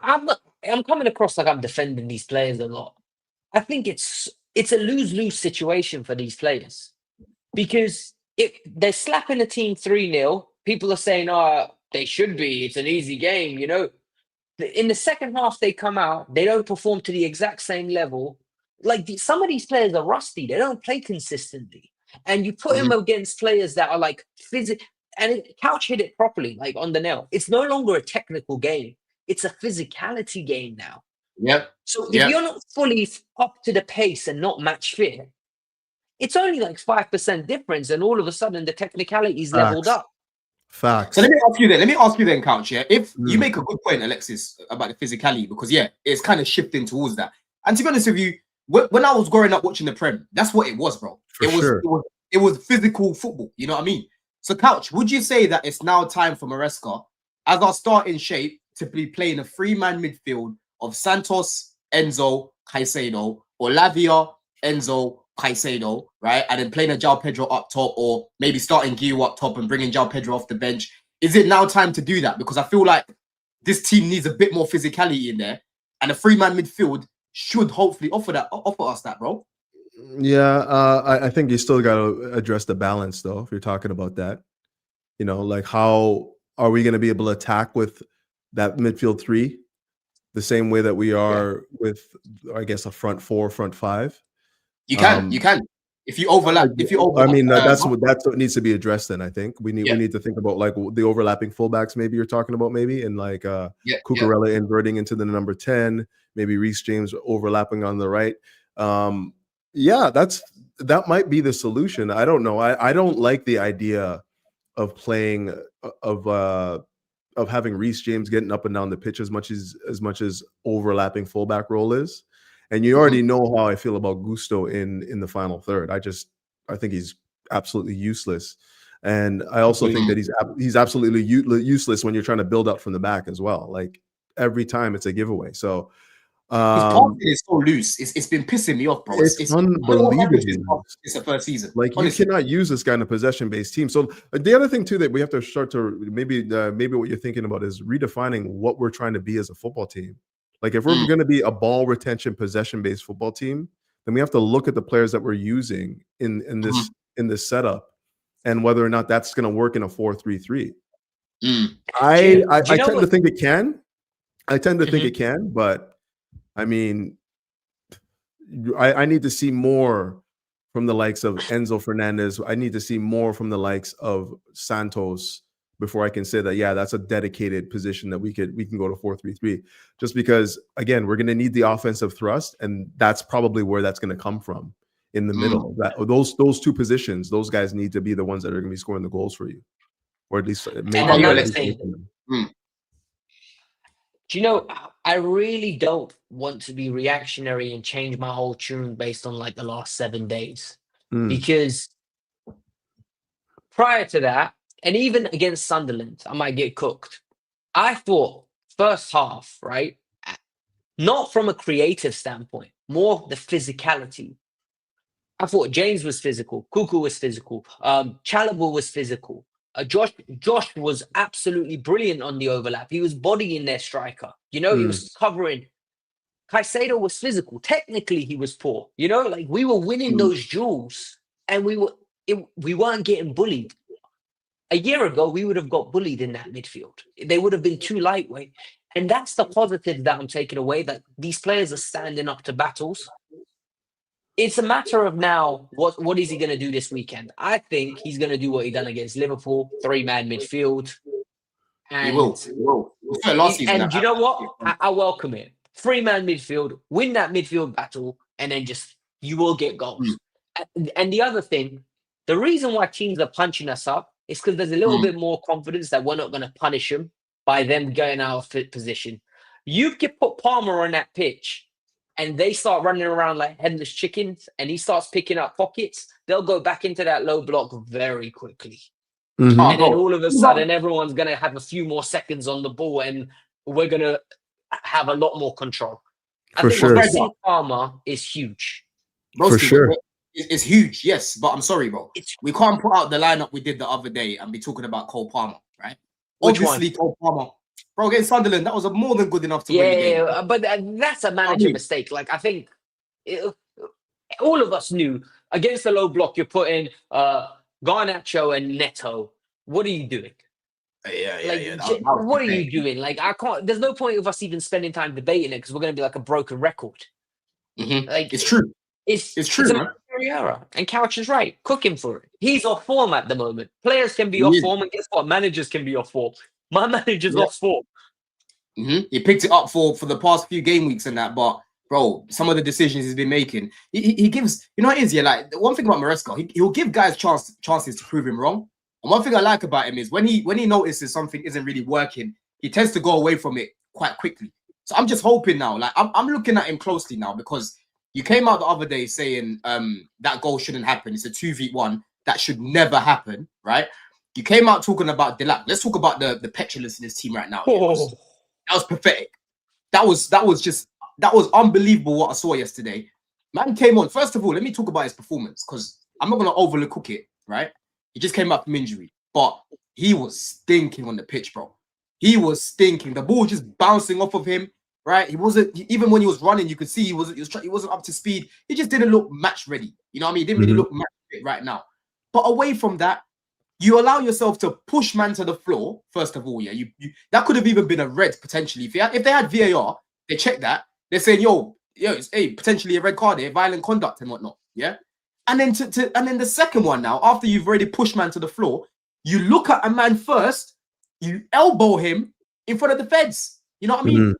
I'm coming across like I'm defending these players a lot. I think it's a lose-lose situation for these players because if they're slapping a team 3-0, people are saying, "Oh, they should be. It's an easy game," you know. In the second half, they come out, they don't perform to the exact same level. Like some of these players are rusty; they don't play consistently, and you put them against players that are like physical. And Couch hit it properly, like on the nail. It's no longer a technical game; it's a physicality game now. Yep. So if you're not fully up to the pace and not match fit, it's only like 5% difference, and all of a sudden the technicality is leveled up. Facts. So let me ask you then, Couch. Yeah, if you make a good point, Alexis, about the physicality, because yeah, it's kind of shifting towards that. And to be honest with you, when I was growing up watching the Prem, that's what it was, bro. It was physical football. You know what I mean? So, Couch, would you say that it's now time for Maresca, as our starting shape, to be playing a 3-man midfield of Santos, Enzo, Caicedo, or Lavia, Enzo, Caicedo, right? And then playing a João Pedro up top, or maybe starting Guiu up top and bringing João Pedro off the bench. Is it now time to do that? Because I feel like this team needs a bit more physicality in there, and a 3-man midfield should hopefully offer us that, bro. Yeah, I think you still got to address the balance, though, if you're talking about that. You know, like how are we going to be able to attack with that midfield 3 the same way that we are with, I guess, a front 4, front 5? You can. If you overlap, I mean, that's what needs to be addressed. Then I think we need to think about like the overlapping fullbacks. Maybe you're talking about and like Cucurella inverting into the number 10. Maybe Reece James overlapping on the right. That might be the solution. I don't know. I don't like the idea of playing of having Reece James getting up and down the pitch as much as overlapping fullback role is. And you already know how I feel about Gusto in the final third. I think he's absolutely useless. And I also think that he's absolutely useless when you're trying to build up from the back as well. Like every time it's a giveaway. So his passing is so loose. It's been pissing me off, bro. It's unbelievable. It's the first season. Like honestly, you cannot use this kind of possession-based team. So the other thing too that we have to start to maybe what you're thinking about is redefining what we're trying to be as a football team. Like if we're going to be a ball retention possession-based football team, then we have to look at the players that we're using in this setup and whether or not that's going to work in a 4-3-3. I tend to think it can. I tend to think it can, but I mean, I need to see more from the likes of Enzo Fernandez. I need to see more from the likes of Santos before I can say that, yeah, that's a dedicated position that we can go to 4-3-3. Just because, again, we're going to need the offensive thrust, and that's probably where that's going to come from in the middle. That those two positions, those guys need to be the ones that are going to be scoring the goals for you, or at least maybe. Do you know, I really don't want to be reactionary and change my whole tune based on like the last 7 days. Because prior to that, and even against Sunderland, I might get cooked. I thought first half, right? Not from a creative standpoint, more the physicality. I thought James was physical, Cuckoo was physical, Chalobah was physical. Josh was absolutely brilliant on the overlap. He was bodying their striker. You know, he was covering. Caicedo was physical. Technically, he was poor. You know, like we were winning those duels, and we weren't getting bullied. A year ago, we would have got bullied in that midfield. They would have been too lightweight, and that's the positive that I'm taking away. That these players are standing up to battles. It's a matter of now, what is he going to do this weekend? I think he's going to do what he done against Liverpool, 3-man midfield. And he will. And you know what? I welcome it. 3-man midfield, win that midfield battle, and then you will get goals. And the other thing, the reason why teams are punching us up It's because there's a little bit more confidence that we're not going to punish them by them going out of fit position. You can put Palmer on that pitch and they start running around like headless chickens and he starts picking up pockets, they'll go back into that low block very quickly. Mhm. And then all of a sudden, everyone's going to have a few more seconds on the ball and we're going to have a lot more control. I For think sure. missing Palmer is huge. For sure. It's huge, yes, but I'm sorry, bro. It's We can't put out the lineup we did the other day and be talking about Cole Palmer, right? Which Obviously, Cole Palmer, bro, against Sunderland, that was a more than good enough to win the game. yeah, but that's a manager mistake. Like, I think all of us knew against the low block, you're putting Garnacho and Neto. What are you doing? Yeah. What are you doing? Like, I can't. There's no point of us even spending time debating it because we're going to be like a broken record. Like, it's true. It's true, it's man. Error. And Couch is right. Cook him for it. He's off form at the moment. Players can be off form, and guess what? Managers can be off form. My manager's off form. He picked it up for the past few game weeks and that, but bro, some of the decisions he's been making, he gives. You know what it is? Yeah, like the one thing about Maresca, he'll give guys chances to prove him wrong. And one thing I like about him is when he notices something isn't really working, he tends to go away from it quite quickly. So I'm just hoping now, like I'm looking at him closely now because you came out the other day saying that goal shouldn't happen. It's a 2v1 that should never happen, right? You came out talking about Delac. Let's talk about the petulance in this team right now. That was pathetic. That was unbelievable what I saw yesterday. Man came on. First of all, let me talk about his performance because I'm not gonna overlook it, right? He just came back from injury, but he was stinking on the pitch, bro. He was stinking. The ball just bouncing off of him, right? He wasn't even when he was running. You could see he wasn't up to speed. He just didn't look match ready. You know what I mean? He didn't really look match fit right now. But away from that, you allow yourself to push man to the floor. First of all, yeah, you that could have even been a red potentially. If they had VAR, they check that. They're saying, yo, it's potentially a red card here, violent conduct and whatnot. Yeah. And then and then the second one now, after you've already pushed man to the floor, you look at a man first, you elbow him in front of the feds. You know what I mean?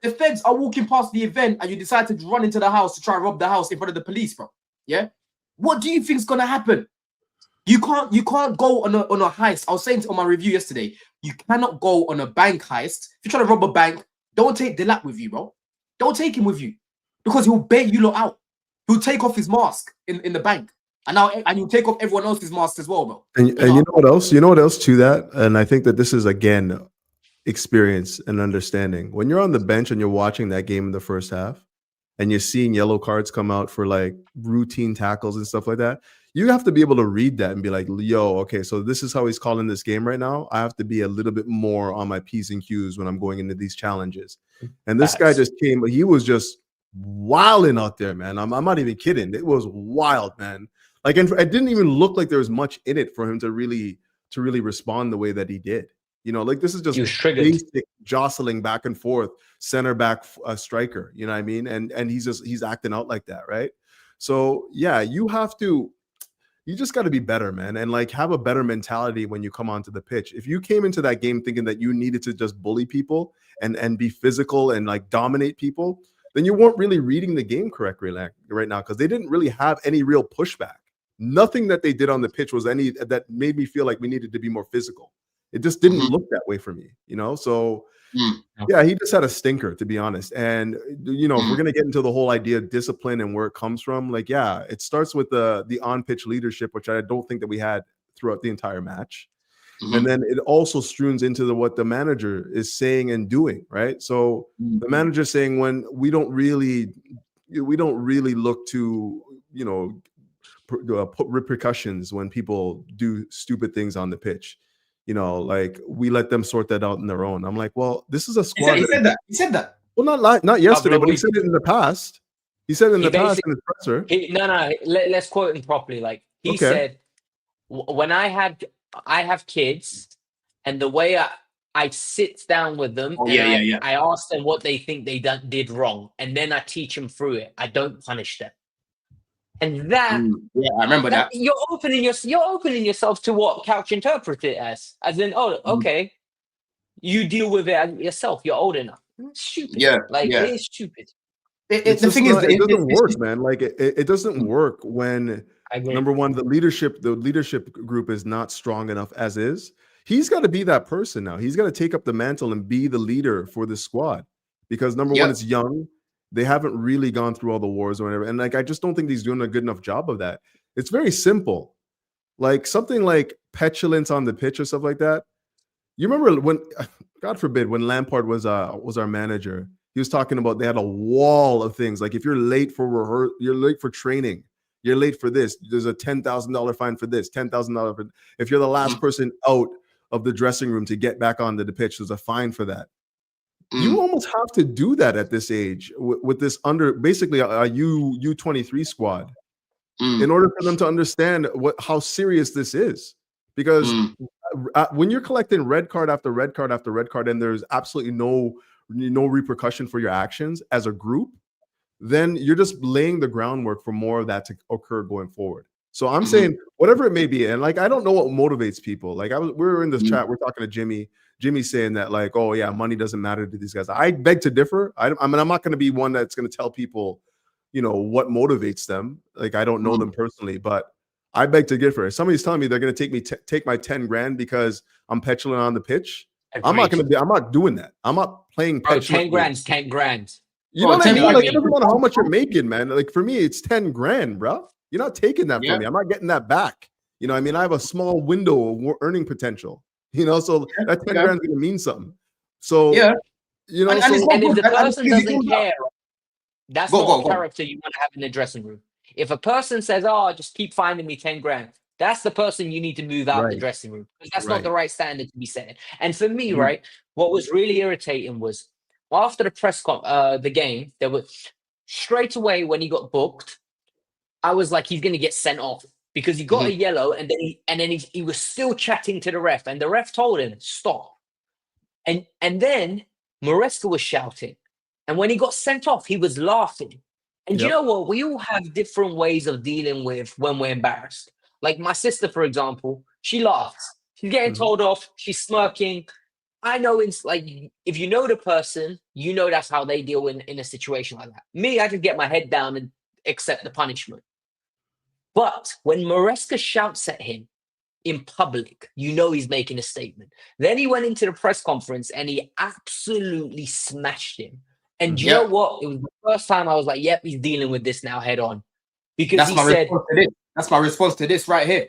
The feds are walking past the event and you decide to run into the house to try and rob the house in front of the police, bro. Yeah. What do you think is gonna happen? You can't go on a heist. I was saying on my review yesterday, you cannot go on a bank heist. If you're trying to rob a bank, don't take Delac with you, bro. Don't take him with you because he'll bait you lot out. He'll take off his mask in the bank, and he'll take off everyone else's mask as well, bro. And you know what else? You know what else to that? And I think that this is again experience and understanding. When you're on the bench and you're watching that game in the first half, and you're seeing yellow cards come out for like routine tackles and stuff like that, you have to be able to read that and be like, yo, okay, so this is how he's calling this game right now. I have to be a little bit more on my P's and Q's when I'm going into these challenges. And this guy just came, he was just wilding out there, man. I'm not even kidding. It was wild, man. Like, and it didn't even look like there was much in it for him to really respond the way that he did. You know, like this is just basic jostling back and forth, center back striker. You know what I mean? And he's acting out like that, right? So yeah, you just got to be better, man, and like have a better mentality when you come onto the pitch. If you came into that game thinking that you needed to just bully people and be physical and like dominate people, then you weren't really reading the game correctly right now because they didn't really have any real pushback. Nothing that they did on the pitch was any that made me feel like we needed to be more physical. It just didn't look that way for me, you know? So yeah, he just had a stinker, to be honest. And, you know, if we're going to get into the whole idea of discipline and where it comes from, like, yeah, it starts with the on-pitch leadership, which I don't think that we had throughout the entire match. And then it also streams into what the manager is saying and doing, right? So the manager saying when we don't really look to, you know, put repercussions when people do stupid things on the pitch. You know, like we let them sort that out on their own. I'm like, well, this is a squad. He said that. Well, not yesterday, but he said it in the past. He said in the past in the presser. Let's quote him properly. Like he said, when I have kids, and the way I sit down with them, I ask them what they think they did wrong, and then I teach them through it. I don't punish them. And that, I remember that. You're opening yourself to what Couch interprets it as in, okay, you deal with it yourself. You're old enough. It's stupid. It is stupid. The thing is, it doesn't work, man. Like it doesn't work when I agree. Number one, the leadership group is not strong enough as is. He's got to be that person now. He's got to take up the mantle and be the leader for this squad because number one, it's young. They haven't really gone through all the wars or whatever. And like, I just don't think he's doing a good enough job of that. It's very simple. Like something like petulance on the pitch or stuff like that. You remember when, God forbid, when Lampard was our manager, he was talking about they had a wall of things. Like if you're late for you're late for training, you're late for this. There's a $10,000 fine for this, $10,000 for. If you're the last person out of the dressing room to get back onto the pitch, there's a fine for that. You almost have to do that at this age with this basically a U23 squad in order for them to understand how serious this is. Because when you're collecting red card after red card after red card, and there's absolutely no repercussion for your actions as a group, then you're just laying the groundwork for more of that to occur going forward. So I'm saying whatever it may be, and like I don't know what motivates people. Like we were in this chat, we're talking to Jimmy. Jimmy's saying that like, oh yeah, money doesn't matter to these guys. I beg to differ. I mean, I'm not going to be one that's going to tell people, what motivates them. Like I don't know them personally, but I beg to differ. If somebody's telling me they're going to take my 10 grand because I'm petulant on the pitch, I'm not doing that. I'm not playing petulant. 10 grand's 10 grand. You know what I mean? Like it doesn't matter how much you're making, man. Like for me, it's 10 grand, bro. You're not taking that from me. I'm not getting that back. You know what I mean? I have a small window of earning potential. So that 10 grand is going to mean something. So, and if the person doesn't care, that's not a character you want to have in the dressing room. If a person says, oh, just keep finding me 10 grand, that's the person you need to move out of the dressing room. Because that's not the right standard to be setting. And for me, what was really irritating was after the the game, there was straight away when he got booked, I was like, he's going to get sent off. Because he got a yellow, and then he was still chatting to the ref, and the ref told him stop. And then Maresca was shouting, and when he got sent off, he was laughing. And you know what? We all have different ways of dealing with when we're embarrassed. Like my sister, for example, she laughs. She's getting told off. She's smirking. I know it's like if you know the person, you know that's how they deal in a situation like that. Me, I just get my head down and accept the punishment. But when Maresca shouts at him in public, you know he's making a statement. Then he went into the press conference and he absolutely smashed him. And you know what? It was the first time I was like, yep, he's dealing with this now head on. Because that's my response to this right here.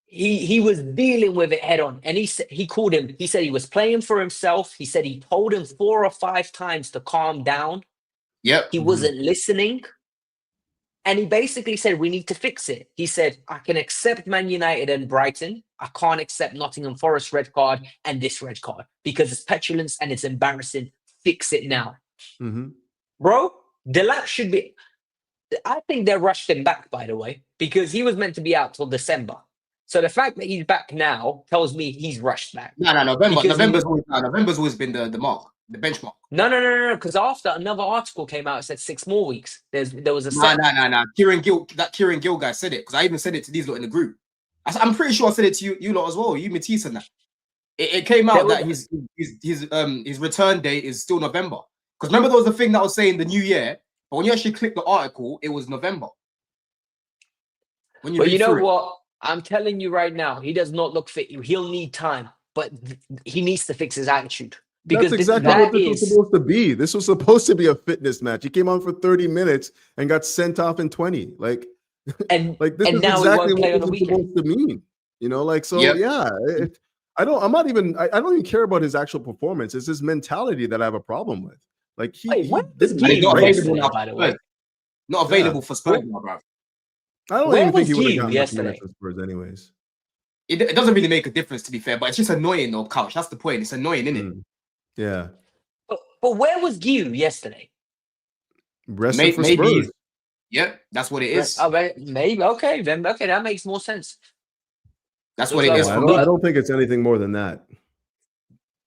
He was dealing with it head on. And he called him. He said he was playing for himself. He said he told him 4 or 5 times to calm down. Yep. He wasn't listening. And he basically said, we need to fix it. He said, I can accept Man United and Brighton. I can't accept Nottingham Forest red card and this red card because it's petulance and it's embarrassing. Fix it now. Bro, Delap should be... I think they rushed him back, by the way, because he was meant to be out till December. So the fact that he's back now tells me he's rushed back. No, November's always been the mark. The benchmark. No. Because after another article came out, it said 6 more weeks. There was a no. Kieran Gill guy said it because I even said it to these lot in the group. I'm pretty sure I said it to you lot as well. You Matisse and that. It came out that his return date is still November. Because remember there was a thing that was saying the new year, but when you actually click the article, it was November. Well, you know what? I'm telling you right now, he does not look fit. He'll need time, but he needs to fix his attitude. Because that's exactly what this was supposed to be. This was supposed to be a fitness match. He came on for 30 minutes and got sent off in 20. Like this is exactly what it was supposed to mean. I don't even care about his actual performance. It's his mentality that I have a problem with. Like he's not available by the way. Not available for Spurs now, bro. I don't even think he would have gotten yesterday. Spurs anyways. It doesn't really make a difference, to be fair, but it's just annoying, though, Couch. That's the point. It's annoying, isn't it? Yeah. But where was Guy yesterday? Rested for Spurs. Yeah, that's what it is. Maybe. Okay, then. Okay, that makes more sense. That's what it is. I don't think it's anything more than that.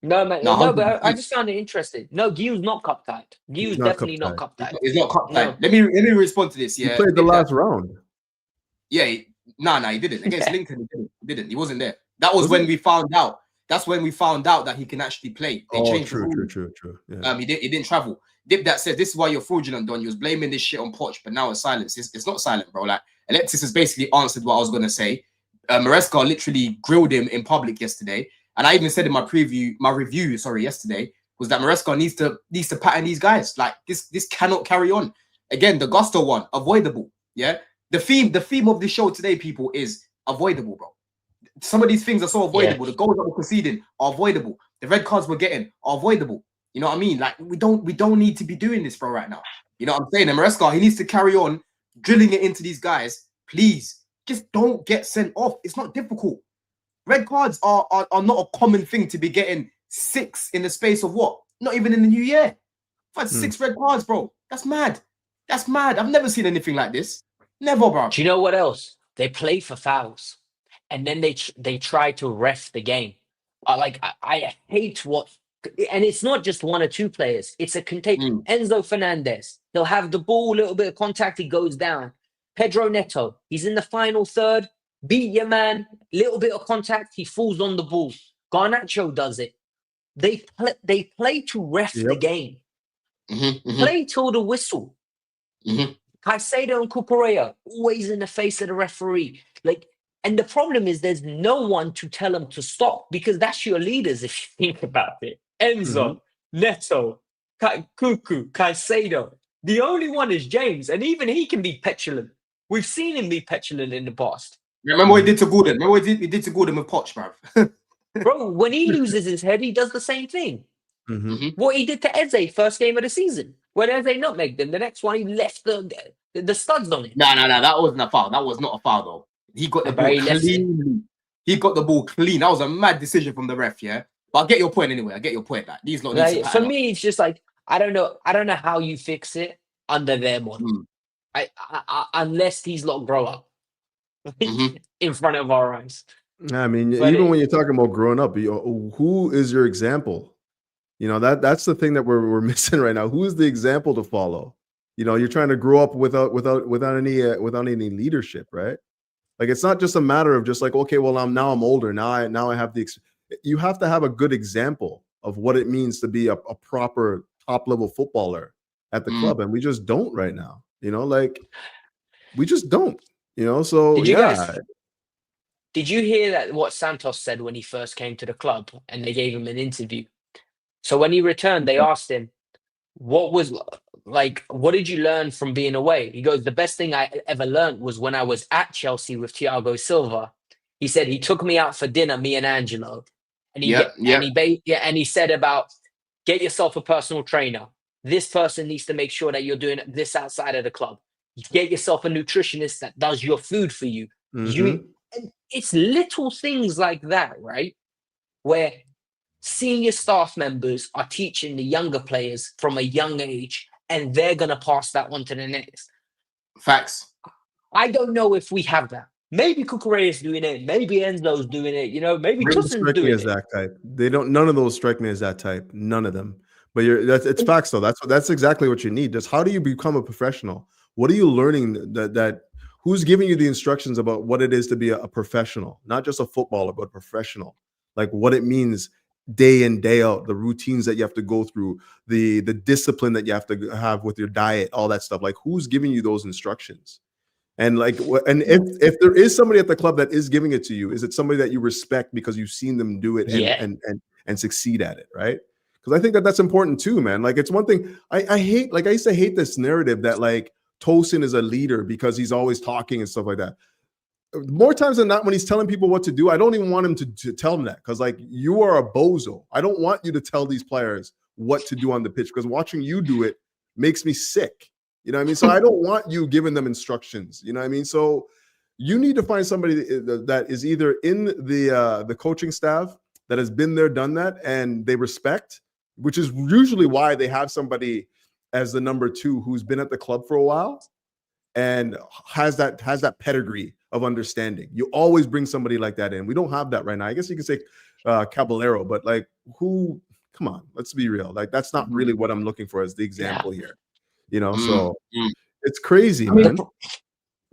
No, man. No, but I just found it interesting. No, Guy's not cup tight. Guy's definitely not cup tight. He's not cup tight. Let me respond to this. Yeah, he played the last round. Yeah, he didn't against Lincoln. He didn't. He wasn't there. That was when we found out That's when we found out that he can actually play. They changed the rules. True. Yeah. He didn't travel. Dip that said, this is why you're fraudulent, Don. You was blaming this shit on Poch, but now it's silence. It's not silent, bro. Like, Alexis has basically answered what I was going to say. Maresca literally grilled him in public yesterday. And I even said in my review, yesterday, was that Maresca needs to pattern these guys. Like, this cannot carry on. Again, the Gusto one, avoidable. Yeah. The theme of the show today, people, is avoidable, bro. Some of these things are so avoidable. The goals that we're conceding are avoidable. The red cards we're getting are avoidable. You know what I mean? Like, we don't need to be doing this, bro, right now. You know what I'm saying? And Maresca, he needs to carry on drilling it into these guys. Please, just don't get sent off. It's not difficult. Red cards are not a common thing to be getting 6 in the space of what? Not even in the new year. I've had 6 red cards, bro. That's mad. That's mad. I've never seen anything like this. Never, bro. Do you know what else? They play for fouls, and then they try to ref the game. I hate what, and it's not just 1 or 2 players. It's a contain. Enzo Fernandez. He'll have the ball, a little bit of contact, he goes down. Pedro Neto, he's in the final third. Beat your man, little bit of contact, he falls on the ball. Garnacho does it. They play to ref the game. Play till the whistle. Caicedo and Cucurella always in the face of the referee. Like, and the problem is there's no one to tell them to stop, because that's your leaders if you think about it. Enzo, Neto, Cucu, Caicedo. The only one is James, and even he can be petulant. We've seen him be petulant in the past. Remember what he did to Gordon? Remember what he did to Gordon with Poch, bruv? Bro, when he loses his head, he does the same thing. What he did to Eze first game of the season. When Eze nutmegged him, the next one he left the studs on it. No, that wasn't a foul. That was not a foul, though. He got the ball clean. He got the ball clean. That was a mad decision from the ref, yeah? But I get your point anyway. I get your point. Like, these lot need to for me, it's just like, I don't know how you fix it under their model. Unless these lot grow up in front of our eyes. I mean, even when you're talking about growing up, who is your example? You know, that's the thing that we're missing right now. Who is the example to follow? You know, you're trying to grow up without any leadership, right? Like, it's not just a matter of just like, okay, well, I'm older. Now I have you have to have a good example of what it means to be a proper top level footballer at the club. And we just don't right now, you know, like we just don't, you know? So did you hear that what Santos said when he first came to the club and they gave him an interview? So when he returned, they asked him, what did you learn from being away? He goes, the best thing I ever learned was when I was at Chelsea with Thiago Silva. He said he took me out for dinner, me and Angelo. And he said about, get yourself a personal trainer. This person needs to make sure that you're doing this outside of the club. Get yourself a nutritionist that does your food for you. And it's little things like that, right? Where senior staff members are teaching the younger players from a young age, and they're going to pass that on to the next. Facts. I don't know if we have that. Maybe Cucurella is doing it. Maybe Enzo's doing it. You know, maybe Toussaint's doing it. That type. None of those strike me as that type. None of them. But it's facts though. That's exactly what you need. Just how do you become a professional? What are you learning that who's giving you the instructions about what it is to be a professional, not just a footballer, but a professional? Like what it means day in, day out, the routines that you have to go through, the discipline that you have to have with your diet, all that stuff. Like who's giving you those instructions? And like, and if there is somebody at the club that is giving it to you, is it somebody that you respect because you've seen them do it and succeed at it, right? Because I think that's important too, man. Like it's one thing I hate. Like I used to hate this narrative that like Tosin is a leader because he's always talking and stuff like that. More times than not, when he's telling people what to do, I don't even want him to tell them that, because like you are a bozo. I don't want you to tell these players what to do on the pitch, because watching you do it makes me sick. You know what I mean? So I don't want you giving them instructions. You know what I mean? So you need to find somebody that is either in the coaching staff that has been there, done that, and they respect, which is usually why they have somebody as the number 2 who's been at the club for a while and has that pedigree of understanding. You always bring somebody like that in. We don't have that right now. I guess you could say Caballero, but like who? Come on, let's be real. Like that's not really what I'm looking for as the example here. You know, so it's crazy, man.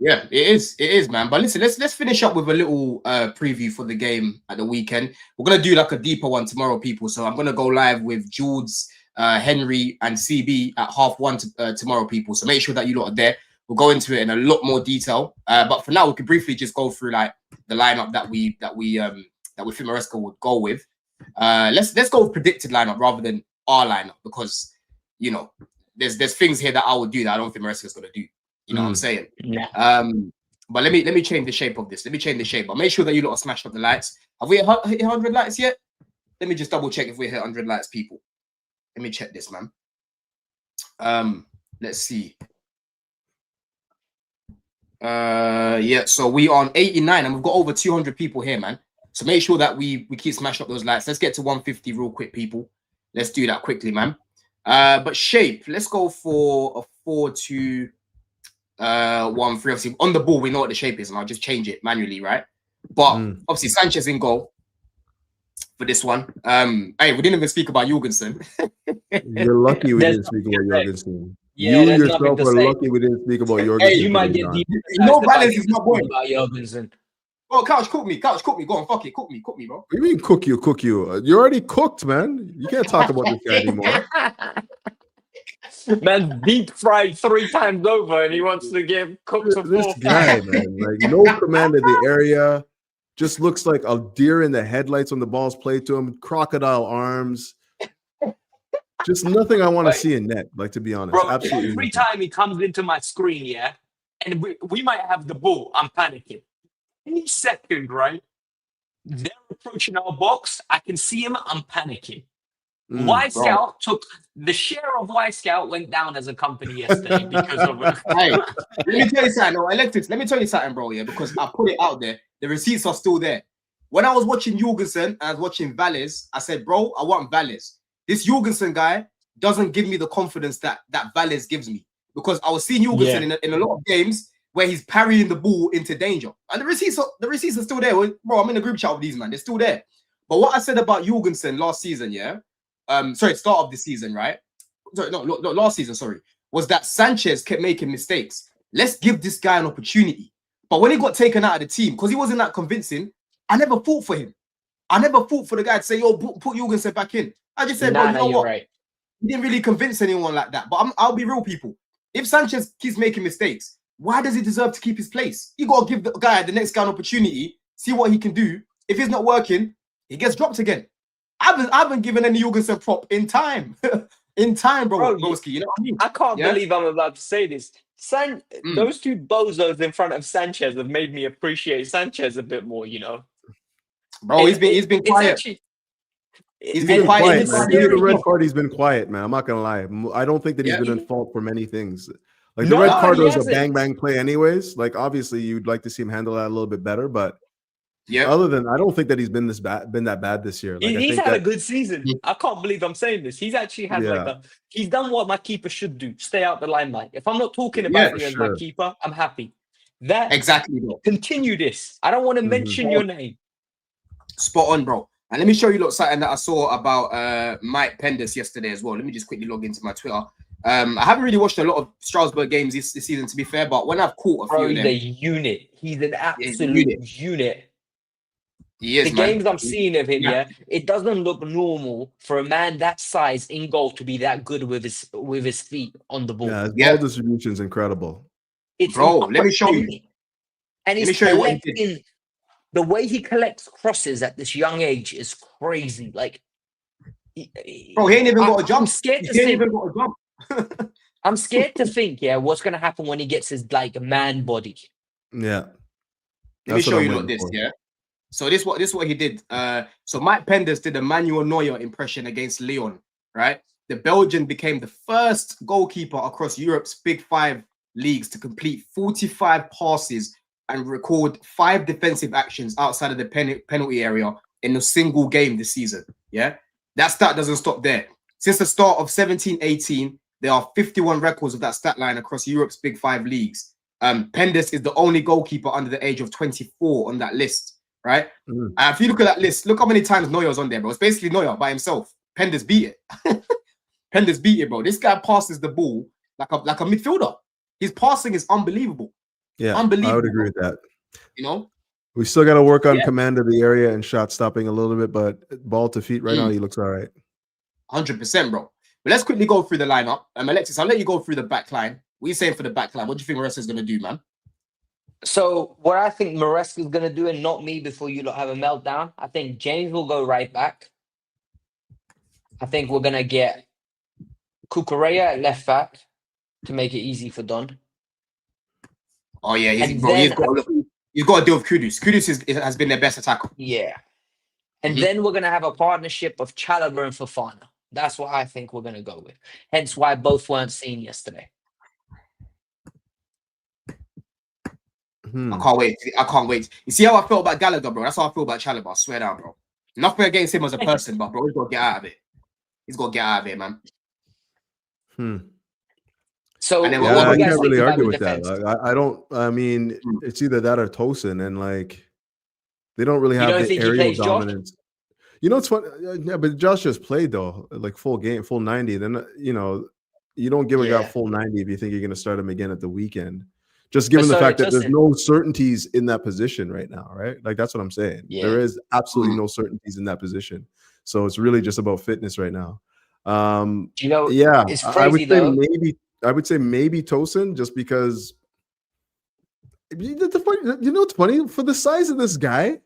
Yeah, it is, man. But listen, let's finish up with a little preview for the game at the weekend. We're gonna do like a deeper one tomorrow, people. So I'm gonna go live with Jules, Henry, and CB at 1:30 tomorrow, people. So make sure that you lot are there. We'll go into it in a lot more detail. But for now, we can briefly just go through like the lineup that we think Maresca would go with. Let's go with predicted lineup rather than our lineup, because you know there's things here that I would do that I don't think Maresca's gonna do. You know what I'm saying? Yeah. But let me change the shape of this. Let me change the shape. But make sure that you lot have smashed up the lights. Have we hit 100 lights yet? Let me just double check if we hit 100 lights, people. Let me check this, man. Let's see. Yeah, so we are on 89 and we've got over 200 people here, man. So make sure that we keep smashing up those lights. Let's get to 150 real quick, people. Let's do that quickly, man. But shape, let's go for a 4-2-1-3. Obviously, on the ball, we know what the shape is, and I'll just change it manually, right? But obviously, Sanchez in goal for this one. Hey, we didn't even speak about Jorgensen. You're lucky we didn't speak about Jorgensen. Yeah, you yourself are lucky we didn't speak about Jorgensen. Hey, you might get deep. Balance is my boy. About Jorgensen. Oh, couch, cook me. Go on, fuck it. Cook me, bro. What do you mean cook you? You're already cooked, man. You can't talk about this guy anymore. Man, deep fried 3 times over, and he wants to get cooked for this 4. guy, man. Like no command of the area. Just looks like a deer in the headlights when the ball's played to him. Crocodile arms. Just nothing I want to see in net. Like, to be honest, Bro, absolutely. every nothing. time he comes into my screen, yeah, and we might have the ball, I'm panicking. Any second, right? They're approaching our box. I can see him. I'm panicking. Y-Scout took the share of Y-Scout went down as a company yesterday because of it. Hey, let me tell you something. No, Electrics, let me tell you something, bro. Yeah, because I put it out there. The receipts are still there. When I was watching Jorgensen and I was watching Valles, I said, bro, I want Valles. This Jorgensen guy doesn't give me the confidence that Valles gives me, because I was seeing Jorgensen in a lot of games where he's parrying the ball into danger. And the receipts are still there. Bro, I'm in a group chat with these, man. They're still there. But what I said about Jorgensen last season, start of the season, right? Sorry, no, last season, sorry, was that Sanchez kept making mistakes. Let's give this guy an opportunity. But when he got taken out of the team, because he wasn't that convincing, I never fought for him. I never fought for the guy to say, yo, put Jorgensen back in. I just said, bro, you know what? Right. He didn't really convince anyone like that. But I'll be real, people. If Sanchez keeps making mistakes, why does he deserve to keep his place? You got to give the next guy an opportunity, see what he can do. If he's not working, he gets dropped again. I haven't given any Jorgensen prop in time. In time, bro. Broski, you know what I mean? I can't believe I'm about to say this. Those 2 bozos in front of Sanchez have made me appreciate Sanchez a bit more, you know. Bro, he's been quiet. He's been quiet, man. Due to the red card, he's been quiet, man. I'm not gonna lie. I don't think that he's been in fault for many things. Like the red card was a bang play, anyways. Like obviously, you'd like to see him handle that a little bit better, but other than, I don't think that he's been that bad this year. Like, he's had a good season. I can't believe I'm saying this. He's actually had he's done what my keeper should do: stay out the limelight. If I'm not talking about you as my keeper, I'm happy. Exactly, bro. Continue this. I don't want to mention your name. Spot on, bro. And let me show you something that I saw about Mike Penders yesterday as well. Let me just quickly log into my Twitter. I haven't really watched a lot of Strasbourg games this season, to be fair, but when I've caught a few of them, he's a unit. He's an absolute unit. He is, the games I'm seeing of him, it doesn't look normal for a man that size in goal to be that good with his feet on the ball. Yeah, his ball distribution is incredible. Let me show you. And he's collecting. The way he collects crosses at this young age is crazy. Like, bro, he ain't even got a jump. I'm scared to think. I'm scared to think, what's gonna happen when he gets his man body. Yeah. Let me show you this. Yeah. So this what he did. So Mike Penders did a Manuel Neuer impression against Lyon. Right. The Belgian became the first goalkeeper across Europe's Big 5 leagues to complete 45 passes and record 5 defensive actions outside of the penalty area in a single game this season. Yeah, that stat doesn't stop there. Since the start of 17-18, there are 51 records of that stat line across Europe's Big 5 leagues. Penders is the only goalkeeper under the age of 24 on that list, right? If you look at that list, look how many times Neuer's on there, bro. It's basically Neuer by himself. Penders beat it. Penders beat it, bro. This guy passes the ball like a midfielder. His passing is unbelievable. Yeah, I Unbelievable. would agree with that. You know, We still got to work on Yeah. command of the area and shot stopping a little bit, but ball to feet right now, he looks all right. 100%, bro. But let's quickly go through the lineup. Alexis, I'll let you go through the back line. What are you saying for the back line? What do you think Maresca's going to do, man? So what I think Maresca's going to do, and not me before you lot have a meltdown, I think James will go right back. I think we're going to get Cucurella at left back to make it easy for Don. Oh, yeah. And Bro, then you've got to deal with Kudus. Kudus has been their best attacker. Yeah. And then we're going to have a partnership of Chalobah and Fofana. That's what I think we're going to go with. Hence why both weren't seen yesterday. I can't wait. I can't wait. You see how I felt about Gallagher, bro? That's how I feel about Chalobah. I swear down, bro. Nothing against him as a person, but bro, he's got to get out of it. He's got to get out of it, man. So And then Yeah, I you guys can't really think about argue the with that. defense? I don't. I mean, it's either that or Tosin, and like they don't really You have don't the think he aerial plays Josh? dominance. You know, it's funny. Yeah, but Josh just played though, like full game, full 90. Then you know, you don't give a guy full 90 if you think you're going to start him again at the weekend. Just given the so fact did that there's Tosin. no certainties in that position right now, right? Like that's what I'm saying. Yeah. There is absolutely no certainties in that position. So it's really just about fitness right now. You know, Yeah, it's I would crazy say though. maybe Tosin, just because you know what's funny? For the size of this guy,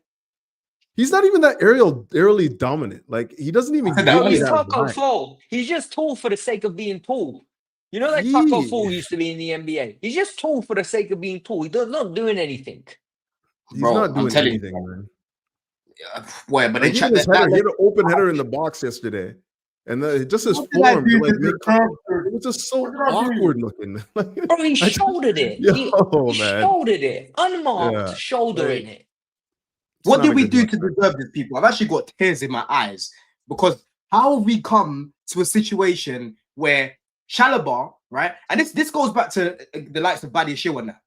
he's not even that aerially dominant. Like he doesn't even give No, me he's that Taco vibe. Fall. He's just tall for the sake of being tall. You know, like Taco Fall used to be in the NBA. He's just tall for the sake of being tall. He's not doing anything. He's Bro, not I'm doing telling anything, you. man. Boy, but Like then even his header, he had an open header in the box yesterday, and just his form to like make it was just so awkward looking. Bro, he shouldered it. He shouldered it. Unmarked shouldering it. What did we do to deserve this, people? I've actually got tears in my eyes because how have we come to a situation where Chalobah, right? And this goes back to the likes of Badia Shield and that.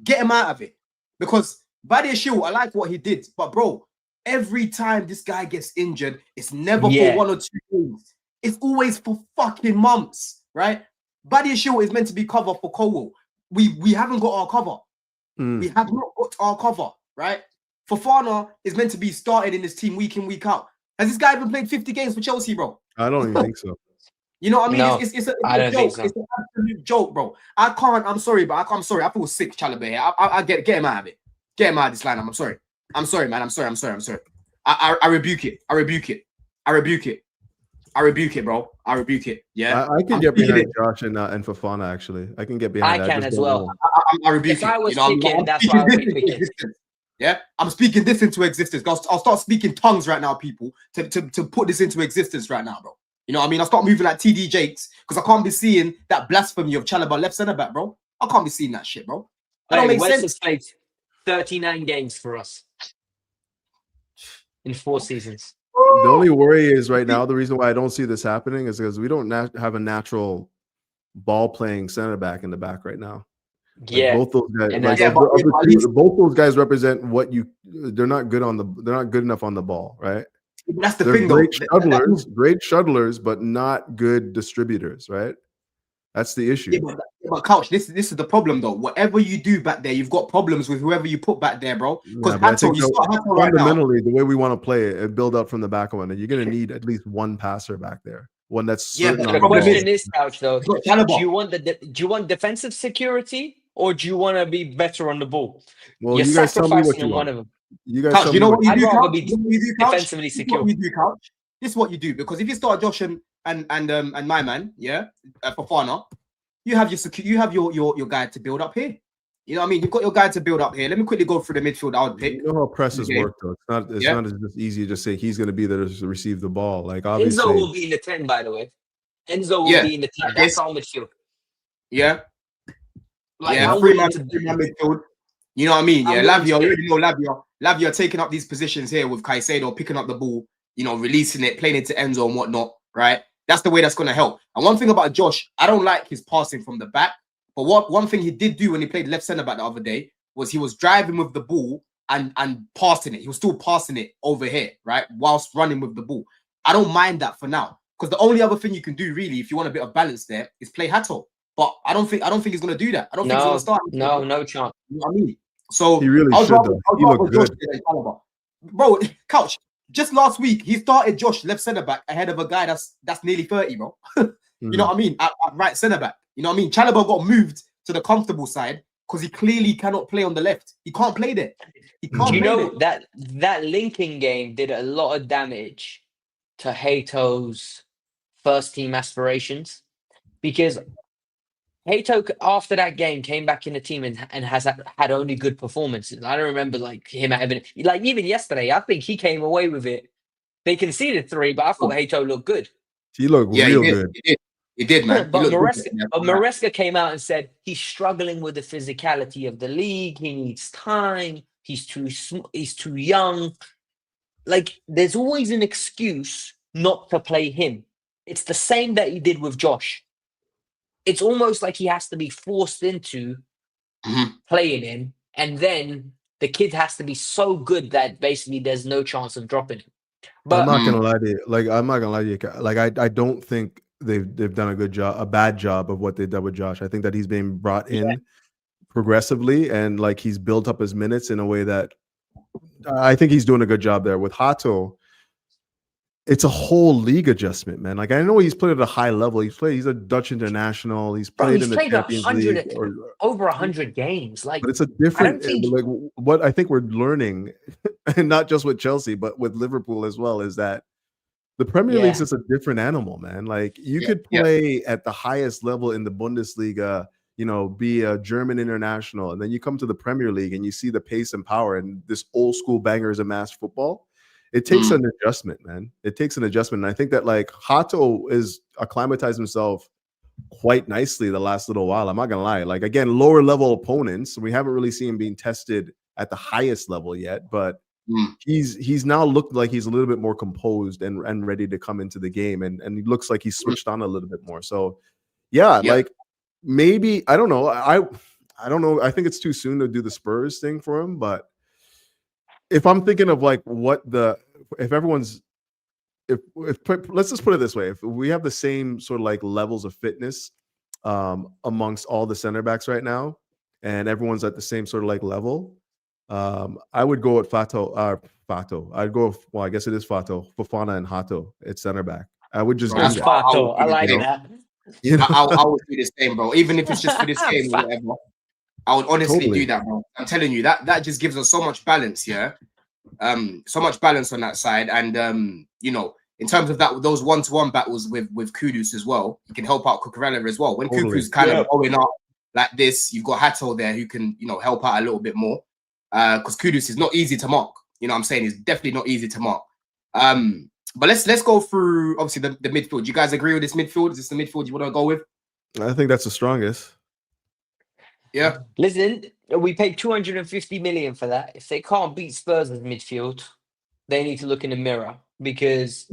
Get him out of it. Because Badia Shield, I like what he did, but bro, every time this guy gets injured, it's never for 1 or 2 days. It's always for fucking months, right? Badia Shield is meant to be cover for Colwell. We haven't got our cover. We have not got our cover, right? Fofana is meant to be started in this team week in, week out. Has this guy even played 50 games for Chelsea, bro? I don't even think so. You know what I mean? No, it's a I don't joke. think so. It's an absolute joke, bro. I'm sorry, but I'm sorry. I feel sick, Chalobah here. I get him out of it. Get him out of this lineup. I'm sorry. I'm sorry, man. I'm sorry. I rebuke it. I rebuke it, bro. I rebuke it. Yeah. I can get behind Josh and Fofana, actually. I can get behind that. I can as well. I rebuke if it. I was picking, that's why I would be picking. Yeah, I'm speaking this into existence. I'll start speaking tongues right now, people, to put this into existence right now, bro. You know what I mean? I'll start moving like TD Jakes because I can't be seeing that blasphemy of Chalobah left centre back, bro. I can't be seeing that shit, bro. That don't make West sense. has played 39 games for us in 4 seasons. The only worry is right now, the reason why I don't see this happening is because we don't have a natural ball playing center back in the back right now. Like both those guys, both those guys represent what they're not good enough on the ball, right? That's the they're thing, great though. Great shuttlers, but not good distributors, right? That's the issue. Yeah, but Couch, this is the problem, though. Whatever you do back there, you've got problems with whoever you put back there, bro. Because fundamentally, the way we want to play it and build up from the back one, you're going to need at least one passer back there. One that's certain the question is, Couch, though, do you want defensive security or do you want to be better on the ball? Well, you're you guys tell me what you want. One of them. You guys, Couch, you know what you do? I'd rather be defensively secure. This is what you do, because if you start Josh and my man, Fofana, you have your guy to build up here. You know what I mean? You've got your guy to build up here. Let me quickly go through the midfield I would pick. You know how presses work, though. It's not as easy to just say he's going to be there to receive the ball. Like obviously, Enzo will be in the 10, by the way. Enzo will be in the 10. That's our midfield. Yeah. Like, free man midfield. You know what I mean? Yeah, Lavia, already know Lavia taking up these positions here with Caicedo, picking up the ball, releasing it, playing it to Enzo and whatnot, right? That's the way that's going to help. And one thing about Josh, I don't like his passing from the back. But one thing he did do when he played left centre back the other day was he was driving with the ball and passing it. He was still passing it over here, right? Whilst running with the ball. I don't mind that for now. Because the only other thing you can do, really, if you want a bit of balance there, is play Hato. but I don't think he's gonna do that. I don't think he's gonna start. No chance. You know what I mean? So He really should though. He looked good. Bro, Couch, just last week he started Josh left centre back ahead of a guy that's nearly 30, bro. You know what I mean? At right centre back. You know what I mean? Chalobah got moved to the comfortable side because he clearly cannot play on the left. He can't play there. He can't Do you play know there. that linking game did a lot of damage to Hato's first team aspirations? Because Hato, after that game, came back in the team and has had only good performances. I don't remember like him having like even yesterday. I think he came away with it. They conceded 3, but I thought Hato looked good. He looked real good. He did, man. But Maresca came out and said he's struggling with the physicality of the league. He needs time. He's too young. Like there's always an excuse not to play him. It's the same that he did with Josh. It's almost like he has to be forced into playing him, and then the kid has to be so good that basically there's no chance of dropping him. But I'm not gonna lie to you. Like I'm not gonna lie to you. Like I don't think they've done a bad job of what they did with Josh. I think that he's being brought in progressively, and like he's built up his minutes in a way that I think he's doing a good job there. With Hato, it's a whole league adjustment, man. Like I know he's played at a high level. He's a Dutch international. He's played in the Champions League over 100 games. Like, but it's a different. Like what I think we're learning, and not just with Chelsea, but with Liverpool as well, is that the Premier League's just a different animal, man. Like you could play at the highest level in the Bundesliga, you know, be a German international, and then you come to the Premier League and you see the pace and power and this old school bangers and mass football. It takes an adjustment, man. It takes an adjustment. And I think that like Hato is acclimatized himself quite nicely the last little while. I'm not gonna lie. Like again, lower level opponents. We haven't really seen him being tested at the highest level yet, but he's now looked like he's a little bit more composed and ready to come into the game. And he looks like he's switched on a little bit more. So like maybe I don't know. I don't know. I think it's too soon to do the Spurs thing for him, but if I'm thinking of like if let's just put it this way, if we have the same sort of like levels of fitness amongst all the center backs right now, and everyone's at the same sort of like level, I would go with Fato. I'd go with, well, I guess it is Fato, Fofana, and Hato at center back. I would just do that. Fato. I like that. You know? I would do the same, bro. Even if it's just for this game or whatever. I would honestly do that, bro. I'm telling you, that just gives us so much balance, so much balance on that side. And you know, in terms of those one-to-one battles with Kudus as well, you can help out Cucurella as well. When Kuku's kind of going up like this, you've got Hato there who can, you know, help out a little bit more. Because Kudus is not easy to mark. You know what I'm saying? He's definitely not easy to mark. But let's go through obviously the midfield. Do you guys agree with this midfield? Is this the midfield you want to go with? I think that's the strongest. Yeah. Listen, we paid 250 million for that. If they can't beat Spurs as midfield, they need to look in the mirror, because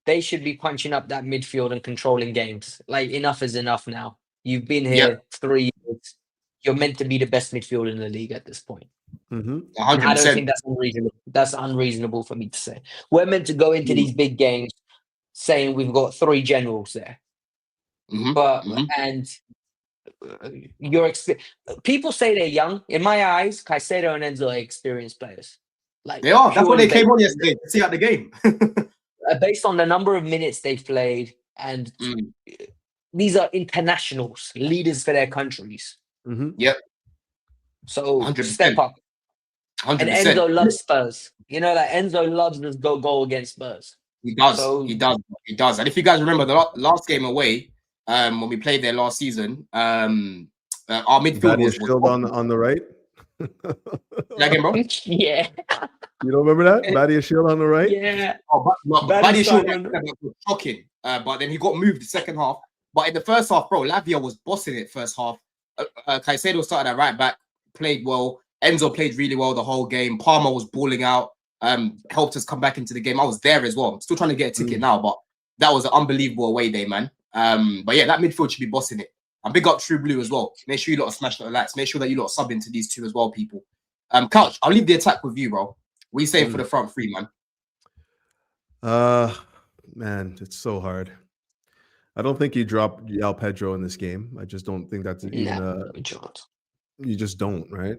they should be punching up that midfield and controlling games. Like enough is enough now. You've been here 3 years. You're meant to be the best midfield in the league at this point. 100%. I don't think that's unreasonable. That's unreasonable for me to say. We're meant to go into these big games saying we've got 3 generals there. And people say they're young. In my eyes, Caicedo and Enzo are experienced players. Like they are. That's why they came on yesterday to see out the game. Based on the number of minutes they've played, and these are internationals, leaders for their countries. Yep. So 100%. step up. 100%. And Enzo loves Spurs. You know, like Enzo loves this goal against Spurs. He does. He does. And if you guys remember the last game away, when we played there last season, our midfield was on the right. That game, bro? Yeah. You don't remember that? Badia Shield on the right? Yeah. Badia Shield was shocking. But then he got moved the second half. But in the first half, bro, Lavia was bossing it first half. Caicedo started at right back, played well. Enzo played really well the whole game. Palmer was balling out, helped us come back into the game. I was there as well. I'm still trying to get a ticket now, but that was an unbelievable away day, man. But yeah, that midfield should be bossing it. And big up True Blue as well. Make sure you lot smash the lights. Make sure that you lot sub into these two as well, people. Couch, I'll leave the attack with you, bro. What are you saying for the front three, man? Man, it's so hard. I don't think you drop Yao Pedro in this game. I just don't think that's even No chance. you just don't, right?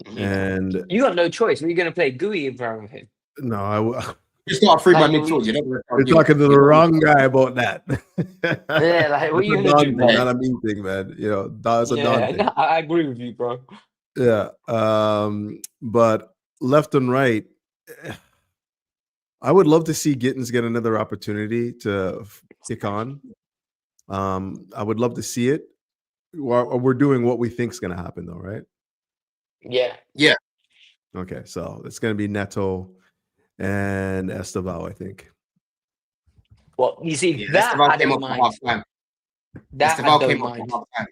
Mhm. And You got no choice. We're going to play GUI in front of him. no, You start a 3-man Like, midfield. You don't you're talking to the wrong guy about that. Yeah, like, what are you It's a going to Don do, thing, man? not a me thing, man. You know, that's a Don Yeah, thing. no, I agree with you, bro. Yeah. But left and right, I would love to see Gittins get another opportunity to kick on. I would love to see it. We're doing what we think is going to happen, though, right? Yeah. Okay, so it's going to be Neto and Esteval, I think. Well, you see, Yeah, that Esteval I came don't off for mind. half time. That I Esteval don't came off mind. for half time.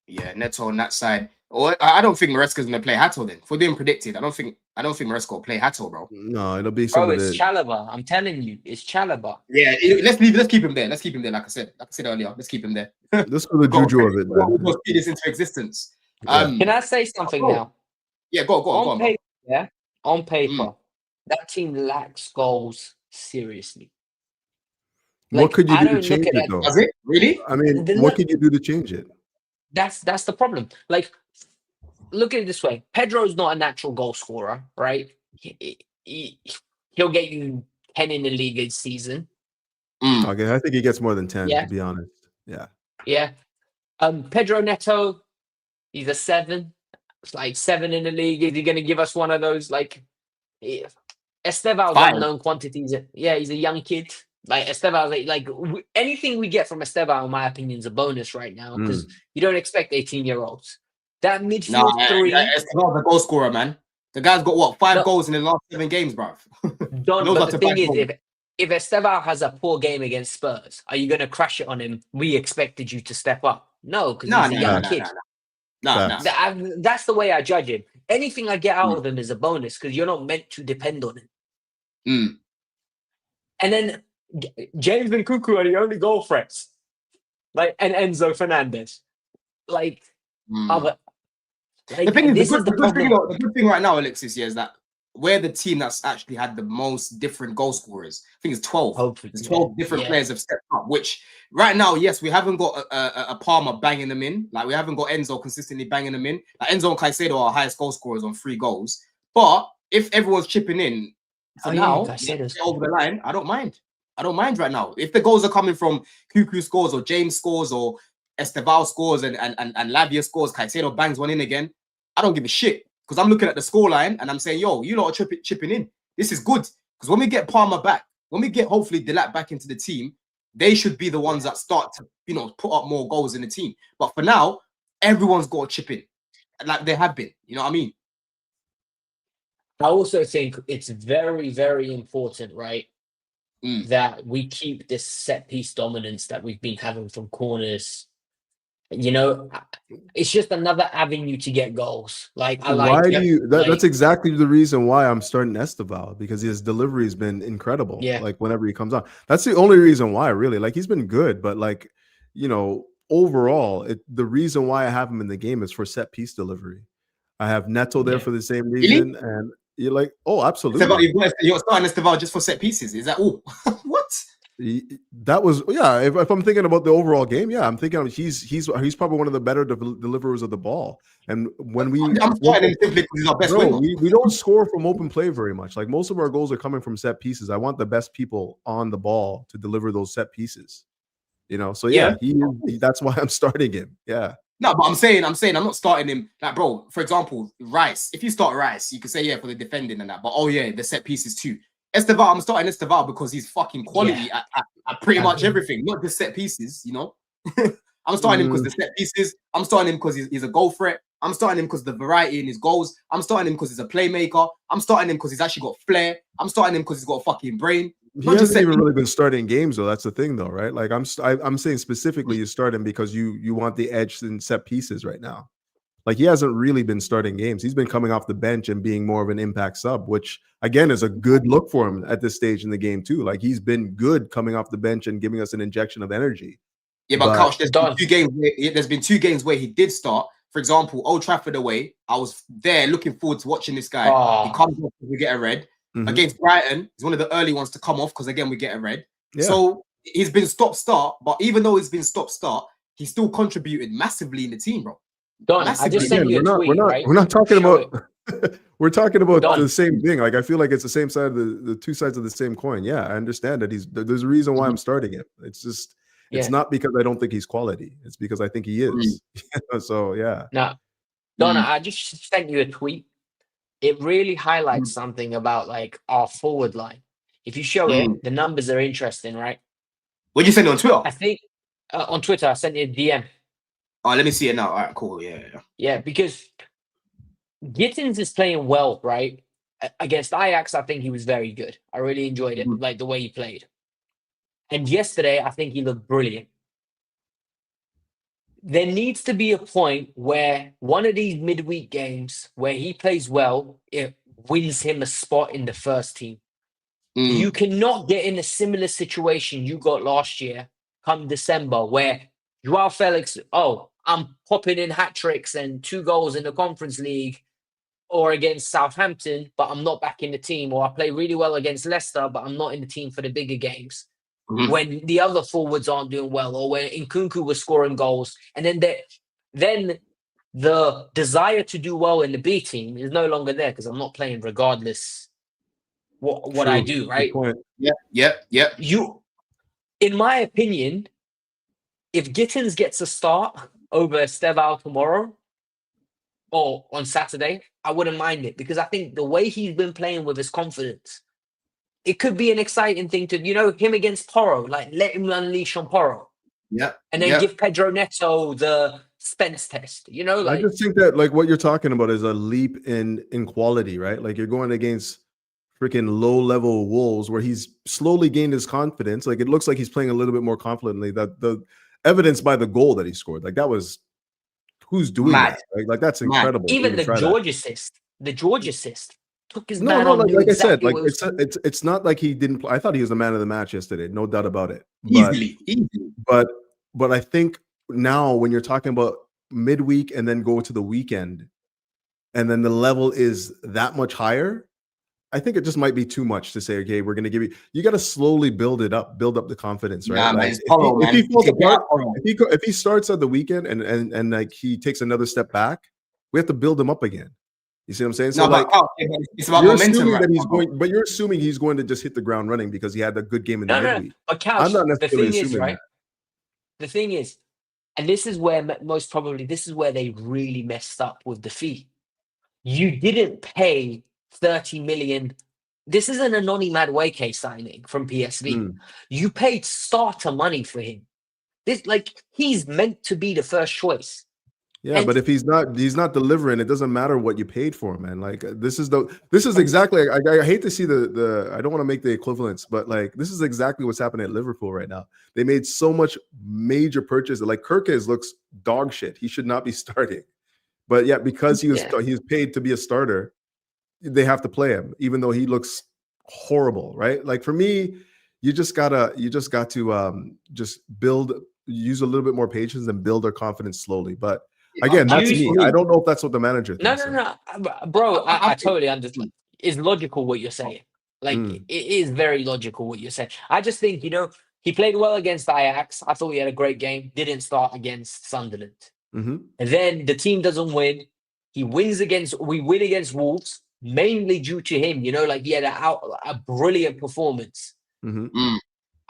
Yeah, Neto on that side. Or I don't think Maresca's gonna play Hato then. If we're doing predicted, I don't think Maresca will play Hato, bro. No, it'll be some Bro, of it's the. Chalaba. I'm telling you, it's Chalaba. Yeah, let's keep him there. Let's keep him there. Like I said earlier, let's keep him there. This was the juju of it, We've got man. to speed this into existence. Yeah. Can I say something now? Yeah, go on, bro. Paper, yeah, on paper, that team lacks goals seriously. What Like, could you I do to don't look change at it, that. though? Does it really? I mean, what could you do to change it? That's the problem. Like, look at it this way: Pedro's not a natural goal scorer, right? He'll get you 10 in the league this season. Okay, I think he gets more than 10, Yeah. to be honest. Yeah. Yeah. Pedro Neto, he's a 7. It's like 7 in the league. Is he going to give us one of those? Like, Esteval's 5. unknown quantities. Yeah, he's a young kid. Like Esteval, anything we get from Esteval, in my opinion, is a bonus right now because you don't expect 18-year-olds. That midfield three. Esteval's a goal scorer, man. The guy's got what 5 goals in the last 7 games, bro. But the thing is, if Esteval has a poor game against Spurs, are you going to crash it on him? We expected you to step up. No, because he's a young kid. No. That's the way I judge him. Anything I get out of him is a bonus because you're not meant to depend on him. And then James and Cuckoo are the only goal threats. Like, and Enzo Fernandez. The thing is, the good thing right now, Alexis, is that we're the team that's actually had the most different goal scorers. I think it's 12. Hopefully, there's 12 different players have stepped up, which right now, yes, we haven't got a Palmer banging them in. Like, we haven't got Enzo consistently banging them in. Like, Enzo and Caicedo are our highest goal scorers on 3 goals. But if everyone's chipping in for now, get over the line, I don't mind. I don't mind right now. If the goals are coming from Cuckoo scores or James scores or Esteval scores and Lavia scores, Caicedo bangs one in again, I don't give a shit. Because I'm looking at the scoreline and I'm saying, yo, you lot are chipping in. This is good. Because when we get Palmer back, when we get hopefully Delap back into the team, they should be the ones that start to, put up more goals in the team. But for now, everyone's got to chip in. Like they have been. You know what I mean? I also think it's very, very important, right? That we keep this set piece dominance that we've been having from corners. It's just another avenue to get goals. That's exactly the reason why I'm starting Esteval, because his delivery has been incredible. Yeah. Like whenever he comes on, that's the only reason why, really. Like he's been good, but overall, the reason why I have him in the game is for set piece delivery. I have Neto there for the same reason, and you're like, oh, absolutely. You're starting Esteval just for set pieces. Is that all? What? That was if I'm thinking about the overall game, I'm thinking he's probably one of the better deliverers of the ball. And when I'm starting him simply because he's our best winger. We don't score from open play very much. Like most of our goals are coming from set pieces. I want the best people on the ball to deliver those set pieces. So that's why I'm starting him. Yeah. No, but I'm saying I'm not starting him. Like, bro, for example, Rice. If you start Rice, you could say for the defending and that. But the set pieces too. Esteval, I'm starting Esteval because he's fucking quality at pretty much everything, not just set pieces, I'm starting him because the set pieces. I'm starting him because he's a goal threat. I'm starting him because of the variety in his goals. I'm starting him because he's a playmaker. I'm starting him because he's actually got flair. I'm starting him because he's got a fucking brain. He hasn't even really been starting games, though. That's the thing, though, right? Like I'm saying specifically, you start him because you want the edge in set pieces right now. Like he hasn't really been starting games. He's been coming off the bench and being more of an impact sub, which again is a good look for him at this stage in the game too. Like he's been good coming off the bench and giving us an injection of energy. Yeah, but Couch, there's been 2 games where he did start. For example, Old Trafford away, I was there looking forward to watching this guy. He comes off, we get a red. Against Brighton, he's one of the early ones to come off because again we get a red. Yeah. So he's been stop-start, but even though he's been stop-start, he's still contributed massively in the team, bro. Don, I just sent Again, you a tweet, right? we're not talking Show about we're talking about Don. the same thing. Like I feel like it's the same side of the two sides of the same coin. Yeah, I understand that there's a reason why I'm starting him. It's just it's not because I don't think he's quality. It's because I think he is. So yeah. Now, Donna, I just sent you a tweet. It really highlights something about like our forward line. If you show it, the numbers are interesting, right? What'd you send it on Twitter? I think on Twitter, I sent you a DM. Oh, let me see it now. All right, cool. Yeah, because Gittins is playing well, right? Against Ajax, I think he was very good. I really enjoyed it, like the way he played. And yesterday, I think he looked brilliant. There needs to be a point where one of these midweek games where he plays well, it wins him a spot in the first team. You cannot get in a similar situation you got last year come December where Joao Felix, I'm popping in hat tricks and 2 goals in the Conference League or against Southampton, but I'm not back in the team. Or I play really well against Leicester, but I'm not in the team for the bigger games. When the other forwards aren't doing well, or when Nkunku was scoring goals. And then the desire to do well in the B team is no longer there because I'm not playing regardless what I do, right? Good point. Yeah. In my opinion, if Gittins gets a start over Estevao tomorrow or on Saturday, I wouldn't mind it because I think the way he's been playing with his confidence, it could be an exciting thing to, him against Porro, like let him unleash on Porro. Yeah. And then give Pedro Neto the Spence test, I just think that like what you're talking about is a leap in quality, right? Like you're going against freaking low-level Wolves where he's slowly gained his confidence. Like it looks like he's playing a little bit more confidently. That the evidence by the goal that he scored, like that was who's doing that? Right? Like that's incredible. Even the George assist took his man on. Like I said, like it's not like he didn't play. I thought he was the man of the match yesterday, no doubt about it. Easily. But I think now when you're talking about midweek and then go to the weekend, and then the level is that much higher, I think it just might be too much to say, okay, we're going to give you got to slowly build up the confidence, right? Like, if he starts at the weekend and like he takes another step back, we have to build him up again. You see what I'm saying? So it's about momentum, right? But you're assuming he's going to just hit the ground running because he had a good game in the midweek. But Couch, I'm not necessarily the thing assuming is, right? The thing is, and this is where they really messed up with the fee. You didn't pay 30 million. This isn't a Noni Madueke signing from PSV. You paid starter money for him. He's meant to be the first choice. Yeah, but if he's not delivering, it doesn't matter what you paid for him, man. Like this is exactly. I hate to see the. I don't want to make the equivalence, but like this is exactly what's happening at Liverpool right now. They made so much major purchases. Like Kirkes looks dog shit. He should not be starting, but yeah, because he was paid to be a starter, they have to play him, even though he looks horrible, right? Like for me, you just got to just use a little bit more patience and build their confidence slowly, but. Again, that's me. I don't know if that's what the manager thinks. No, bro. I totally understand. It's logical what you're saying. Like it is very logical what you're saying. I just think he played well against Ajax. I thought he had a great game. Didn't start against Sunderland, and then the team doesn't win. We win against Wolves mainly due to him. He had a brilliant performance.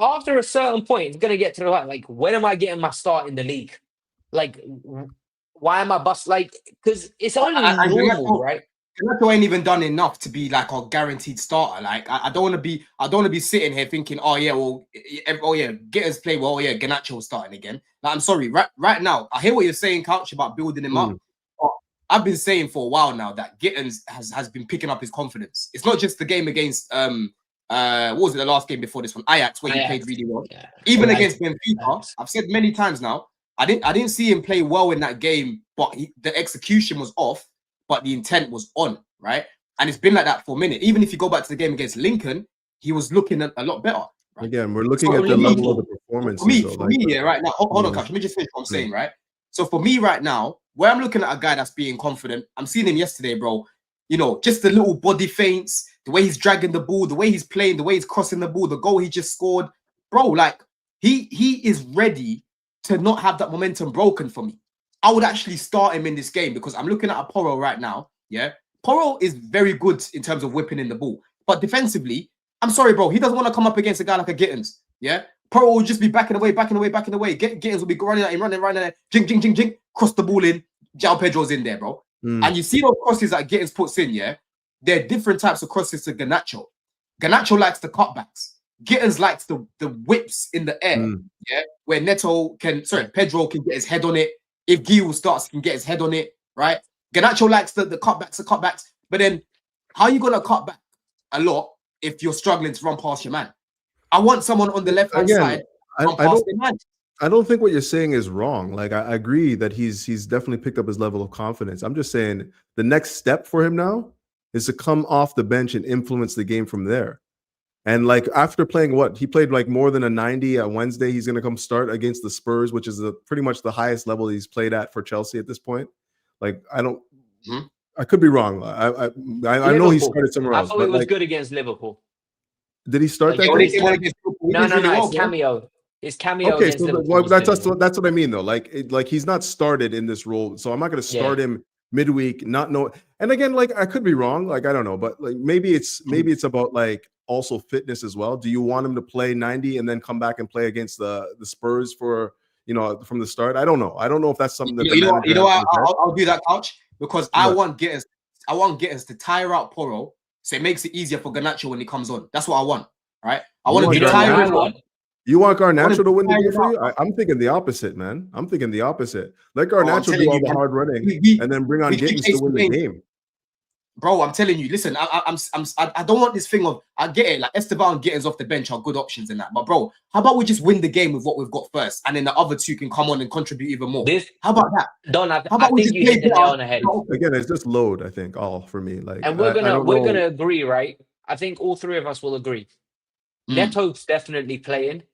After a certain point, it's gonna get to the like, when am I getting my start in the league? Like. Why am I because it's only normal, right? Ganacho ain't even done enough to be like a guaranteed starter. Like I don't want to be sitting here thinking, get us play well. Yeah, Ganacho starting again. Like, I'm sorry, right now, I hear what you're saying, Couch, about building him up. But I've been saying for a while now that Gittins has been picking up his confidence. It's not just the game against what was it, the last game before this one, Ajax, where he played really well. Yeah. Even against Benfica, I've said many times now. I didn't see him play well in that game, but the execution was off, but the intent was on, right? And it's been like that for a minute. Even if you go back to the game against Lincoln, he was looking a lot better. Right? Again, we're looking at the level of the performance. For me, right now, hold on, Cash. Let me just finish what I'm saying, right? So for me right now, where I'm looking at a guy that's being confident, I'm seeing him yesterday, bro. Just the little body feints, the way he's dragging the ball, the way he's playing, the way he's crossing the ball, the goal he just scored. bro, like he is ready to not have that momentum broken for me. I would actually start him in this game because I'm looking at a Porro right now. Yeah, Porro is very good in terms of whipping in the ball, but defensively, I'm sorry, bro, he doesn't want to come up against a guy like a Gittins. Yeah, Porro will just be backing away. Gittins will be running at him, running, jing, cross the ball in. João Pedro's in there, bro. And you see those crosses that Gittins puts in, yeah? They're different types of crosses to Garnacho. Garnacho likes the cutbacks. Gittins likes the whips in the air, yeah? Where Pedro can get his head on it. If Gil starts, can get his head on it, right? Garnacho likes the cutbacks. But then, how are you going to cut back a lot if you're struggling to run past your man? I want someone on the left-hand side run past the man. I don't think what you're saying is wrong. Like I agree that he's definitely picked up his level of confidence. I'm just saying the next step for him now is to come off the bench and influence the game from there. And like after playing he played like more than a 90 at Wednesday, he's going to come start against the Spurs, which is pretty much the highest level he's played at for Chelsea at this point. Like I could be wrong. I know he started somewhere else. I thought it was good against Liverpool. Did he start that game? No, it's cameo. It's cameo. Okay, so that's what I mean though. Like he's not started in this role, so I'm not going to start him midweek. Not know. And again, like I could be wrong. Like I don't know, but like maybe it's about like also fitness as well. Do you want him to play 90 and then come back and play against the Spurs for from the start? I don't know. I don't know if that's something that I'll do that, Couch, because I want Gittins to tire out Porro, so it makes it easier for Garnacho when he comes on. That's what I want, right? I want him to tire him out. You want Garnacho to win the game for you? I'm thinking the opposite, man. I'm thinking the opposite. Let Garnacho do all the hard running and then bring on Gittins to win the game. Bro, I'm telling you, listen, I don't want this thing of, I get it, like Esteban and Gittins off the bench are good options in that. But bro, how about we just win the game with what we've got first, and then the other two can come on and contribute even more? How about that? I think you hit the nail on the head. Again, it's just load, I think, all for me. Like, and we're gonna agree, right? I think all three of us will agree. Neto's definitely playing.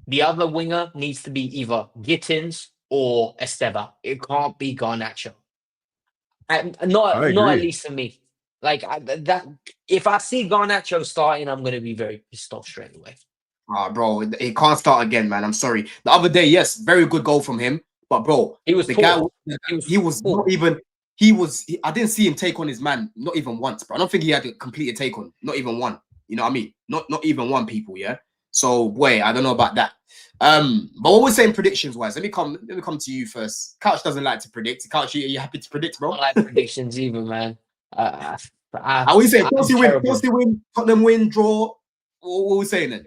The other winger needs to be either Gittins or Esteban. It can't be Garnacho. Not at least for me. Like that, if I see Garnacho starting, I'm going to be very pissed off straight away. Bro, he can't start again, man. I'm sorry. The other day, yes, very good goal from him, but bro, I didn't see him take on his man, not even once, bro. I don't think he had a complete take on, not even one. You know what I mean? Not even one, people. Yeah. So boy, I don't know about that. But what we're saying predictions wise, let me come to you first. Couch doesn't like to predict. Couch, are you happy to predict, bro? I don't like predictions even, man. Are we saying Chelsea win, Tottenham win, draw? What are we saying then?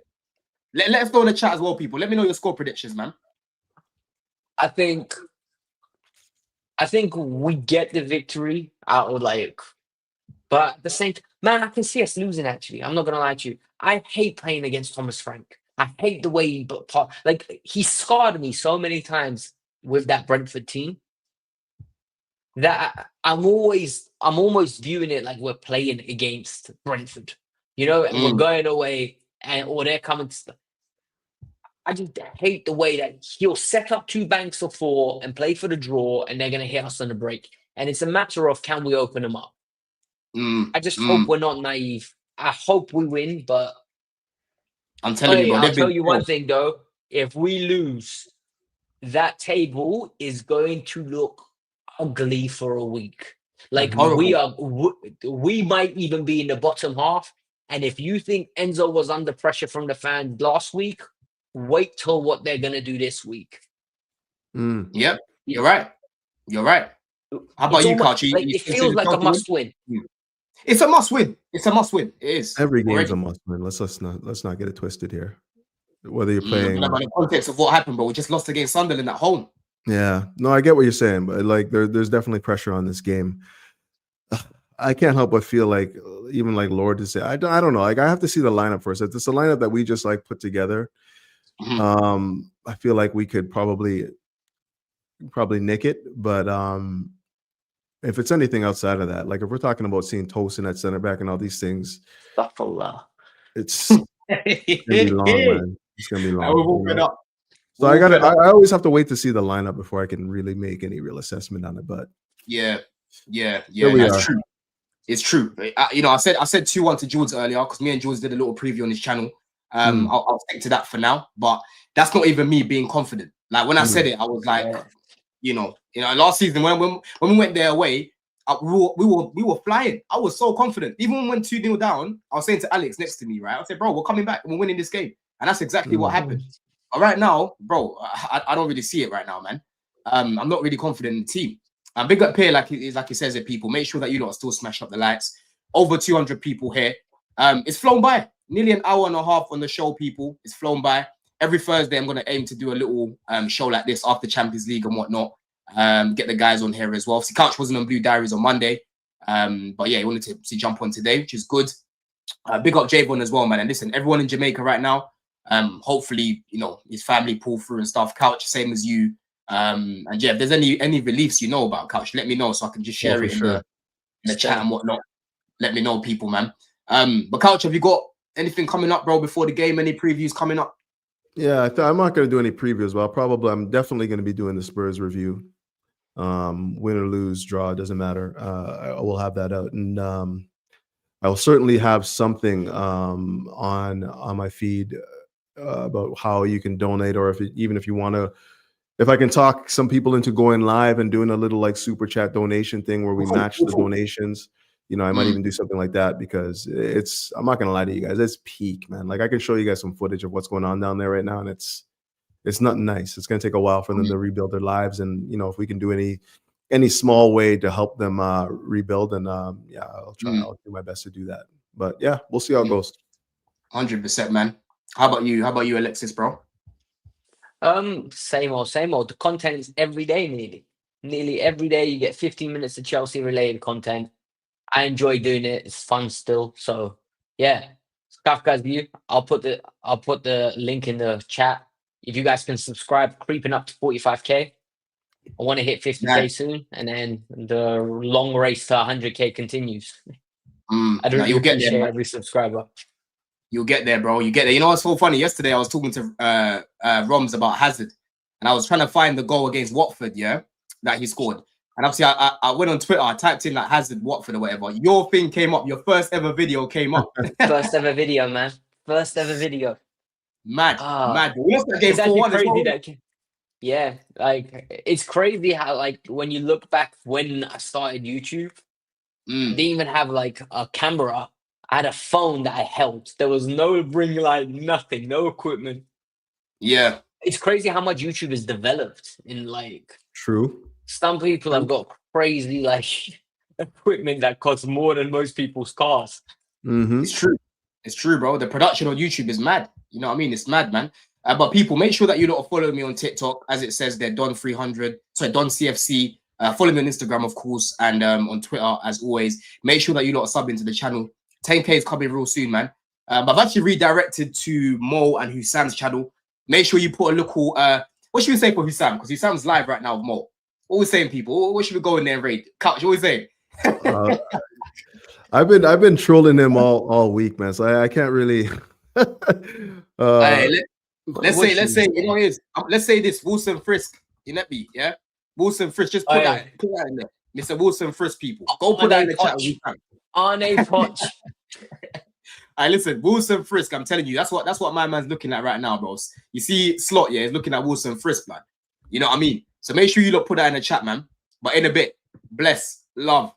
Let us know in the chat as well, people. Let me know your score predictions, man. I think we get the victory out of but at the same time, man, I can see us losing. Actually, I'm not gonna lie to you. I hate playing against Thomas Frank. I hate the way he scarred me so many times with that Brentford team that I'm almost viewing it like we're playing against Brentford, and we're going away or they're coming to. I just hate the way that he'll set up 2 banks of 4 and play for the draw, and they're going to hit us on the break. And it's a matter of, can we open them up? I just hope we're not naive. I hope we win, but I'm telling you, bro, I'll tell you one thing though. If we lose, that table is going to look ugly for a week. Like we might even be in the bottom half. And if you think Enzo was under pressure from the fans last week, wait till what they're gonna do this week. Yep, you're right. How about you, Kachi? It feels like a must win. It's a must win. It is. Every game is a must win. Let's not get it twisted here. Whether you're playing, about the context of what happened, but we just lost against Sunderland at home. Yeah, no, I get what you're saying, but like there's definitely pressure on this game. I can't help but feel like even like Lord to say I don't know. Like I have to see the lineup first. If it's a lineup that we just like put together, I feel like we could probably nick it. But if it's anything outside of that, like if we're talking about seeing Tosin at center back and all these things, it's gonna be long, man. It's gonna be long. So I always have to wait to see the lineup before I can really make any real assessment on it. But yeah, that's true. It's true. I said 2-1 to Jules earlier because me and Jules did a little preview on his channel. I'll stick to that for now. But that's not even me being confident. Like when I said it, I was like, last season when we went there away, we were flying. I was so confident. Even when we went 2-0 down, I was saying to Alex next to me, right? I said, bro, we're coming back and we're winning this game. And that's exactly what happened. But right now, bro, I don't really see it right now, man. I'm not really confident in the team. Big up here, like he says it, people. Make sure that you lot still smash up the lights. Over 200 people here. It's flown by. Nearly an hour and a half on the show, people. It's flown by. Every Thursday, I'm going to aim to do a little show like this after Champions League and whatnot. Get the guys on here as well. See, Couch wasn't on Blue Diaries on Monday. But yeah, he wanted to jump on today, which is good. Big up Javon as well, man. And listen, everyone in Jamaica right now, hopefully, his family pull through and stuff. Couch, same as you. And yeah, if there's any reliefs you know about, Couch, let me know so I can just share it in the chat and whatnot. Let me know, people, man. But Couch, have you got anything coming up, bro, before the game? Any previews coming up? Yeah, I'm not going to do any previews, but I'm definitely going to be doing the Spurs review. Win or lose, draw, doesn't matter. I will have that out, and I will certainly have something on my feed about how you can donate, or even if you want to. If I can talk some people into going live and doing a little like super chat donation thing where we match the donations, I might even do something like that, because I'm not going to lie to you guys, it's peak, man. Like I can show you guys some footage of what's going on down there right now, and it's not nice. It's going to take a while for them to rebuild their lives. And, if we can do any small way to help them rebuild, and I'll try. I'll do my best to do that. But yeah, we'll see how it goes. 100%, man. How about you, Alexis, bro? Same old. The content is every day, nearly every day. You get 15 minutes of Chelsea related content. I enjoy doing it. It's fun still. So yeah, Kafka's View. I'll put the link in the chat. If you guys can subscribe, creeping up to 45k. I want to hit 50k soon, and then the long race to 100k continues. I don't really appreciate every subscriber. You'll get there, bro. You get there. You know what's so funny? Yesterday, I was talking to Roms about Hazard, and I was trying to find the goal against Watford, that he scored. And obviously, I went on Twitter, I typed in like Hazard, Watford or whatever. Your thing came up. Your first ever video came up. First ever video, man. First ever video. Mad. We lost that game 4-1 as well. Yeah, like it's crazy how like when you look back when I started YouTube, I didn't even have like a camera. I had a phone that I held. There was no ring light, nothing, no equipment. Yeah. It's crazy how much YouTube has developed in like... True. Some people have got crazy like equipment that costs more than most people's cars. It's true. It's true, bro. The production on YouTube is mad. You know what I mean? It's mad, man. But people, make sure that you lot follow me on TikTok. As it says there, Don300. Sorry, Don CFC. Follow me on Instagram, of course. And on Twitter, as always. Make sure that you lot sub into the channel. 10K is coming real soon, man. But I've actually redirected to Mo and Husam's channel. Make sure you put a look. What should we say for Husam? Because Husam's live right now with Mo. What we saying, people? What should we go in there and raid? Couch, what we saying? I've been trolling him all week, man. So I can't really. Hey, let's say you know what it is. Let's say this Wilson Frisk. You know me, yeah. Wilson Frisk. Just put that in there, Mr. Wilson Frisk. People, go put that in the chat. Arne Poch. Hey, listen, Wilson Frisk. I'm telling you, that's what my man's looking at right now, bros. You see, Slot, he's looking at Wilson Frisk, man. You know what I mean? So make sure you look put that in the chat, man. But in a bit, bless, love.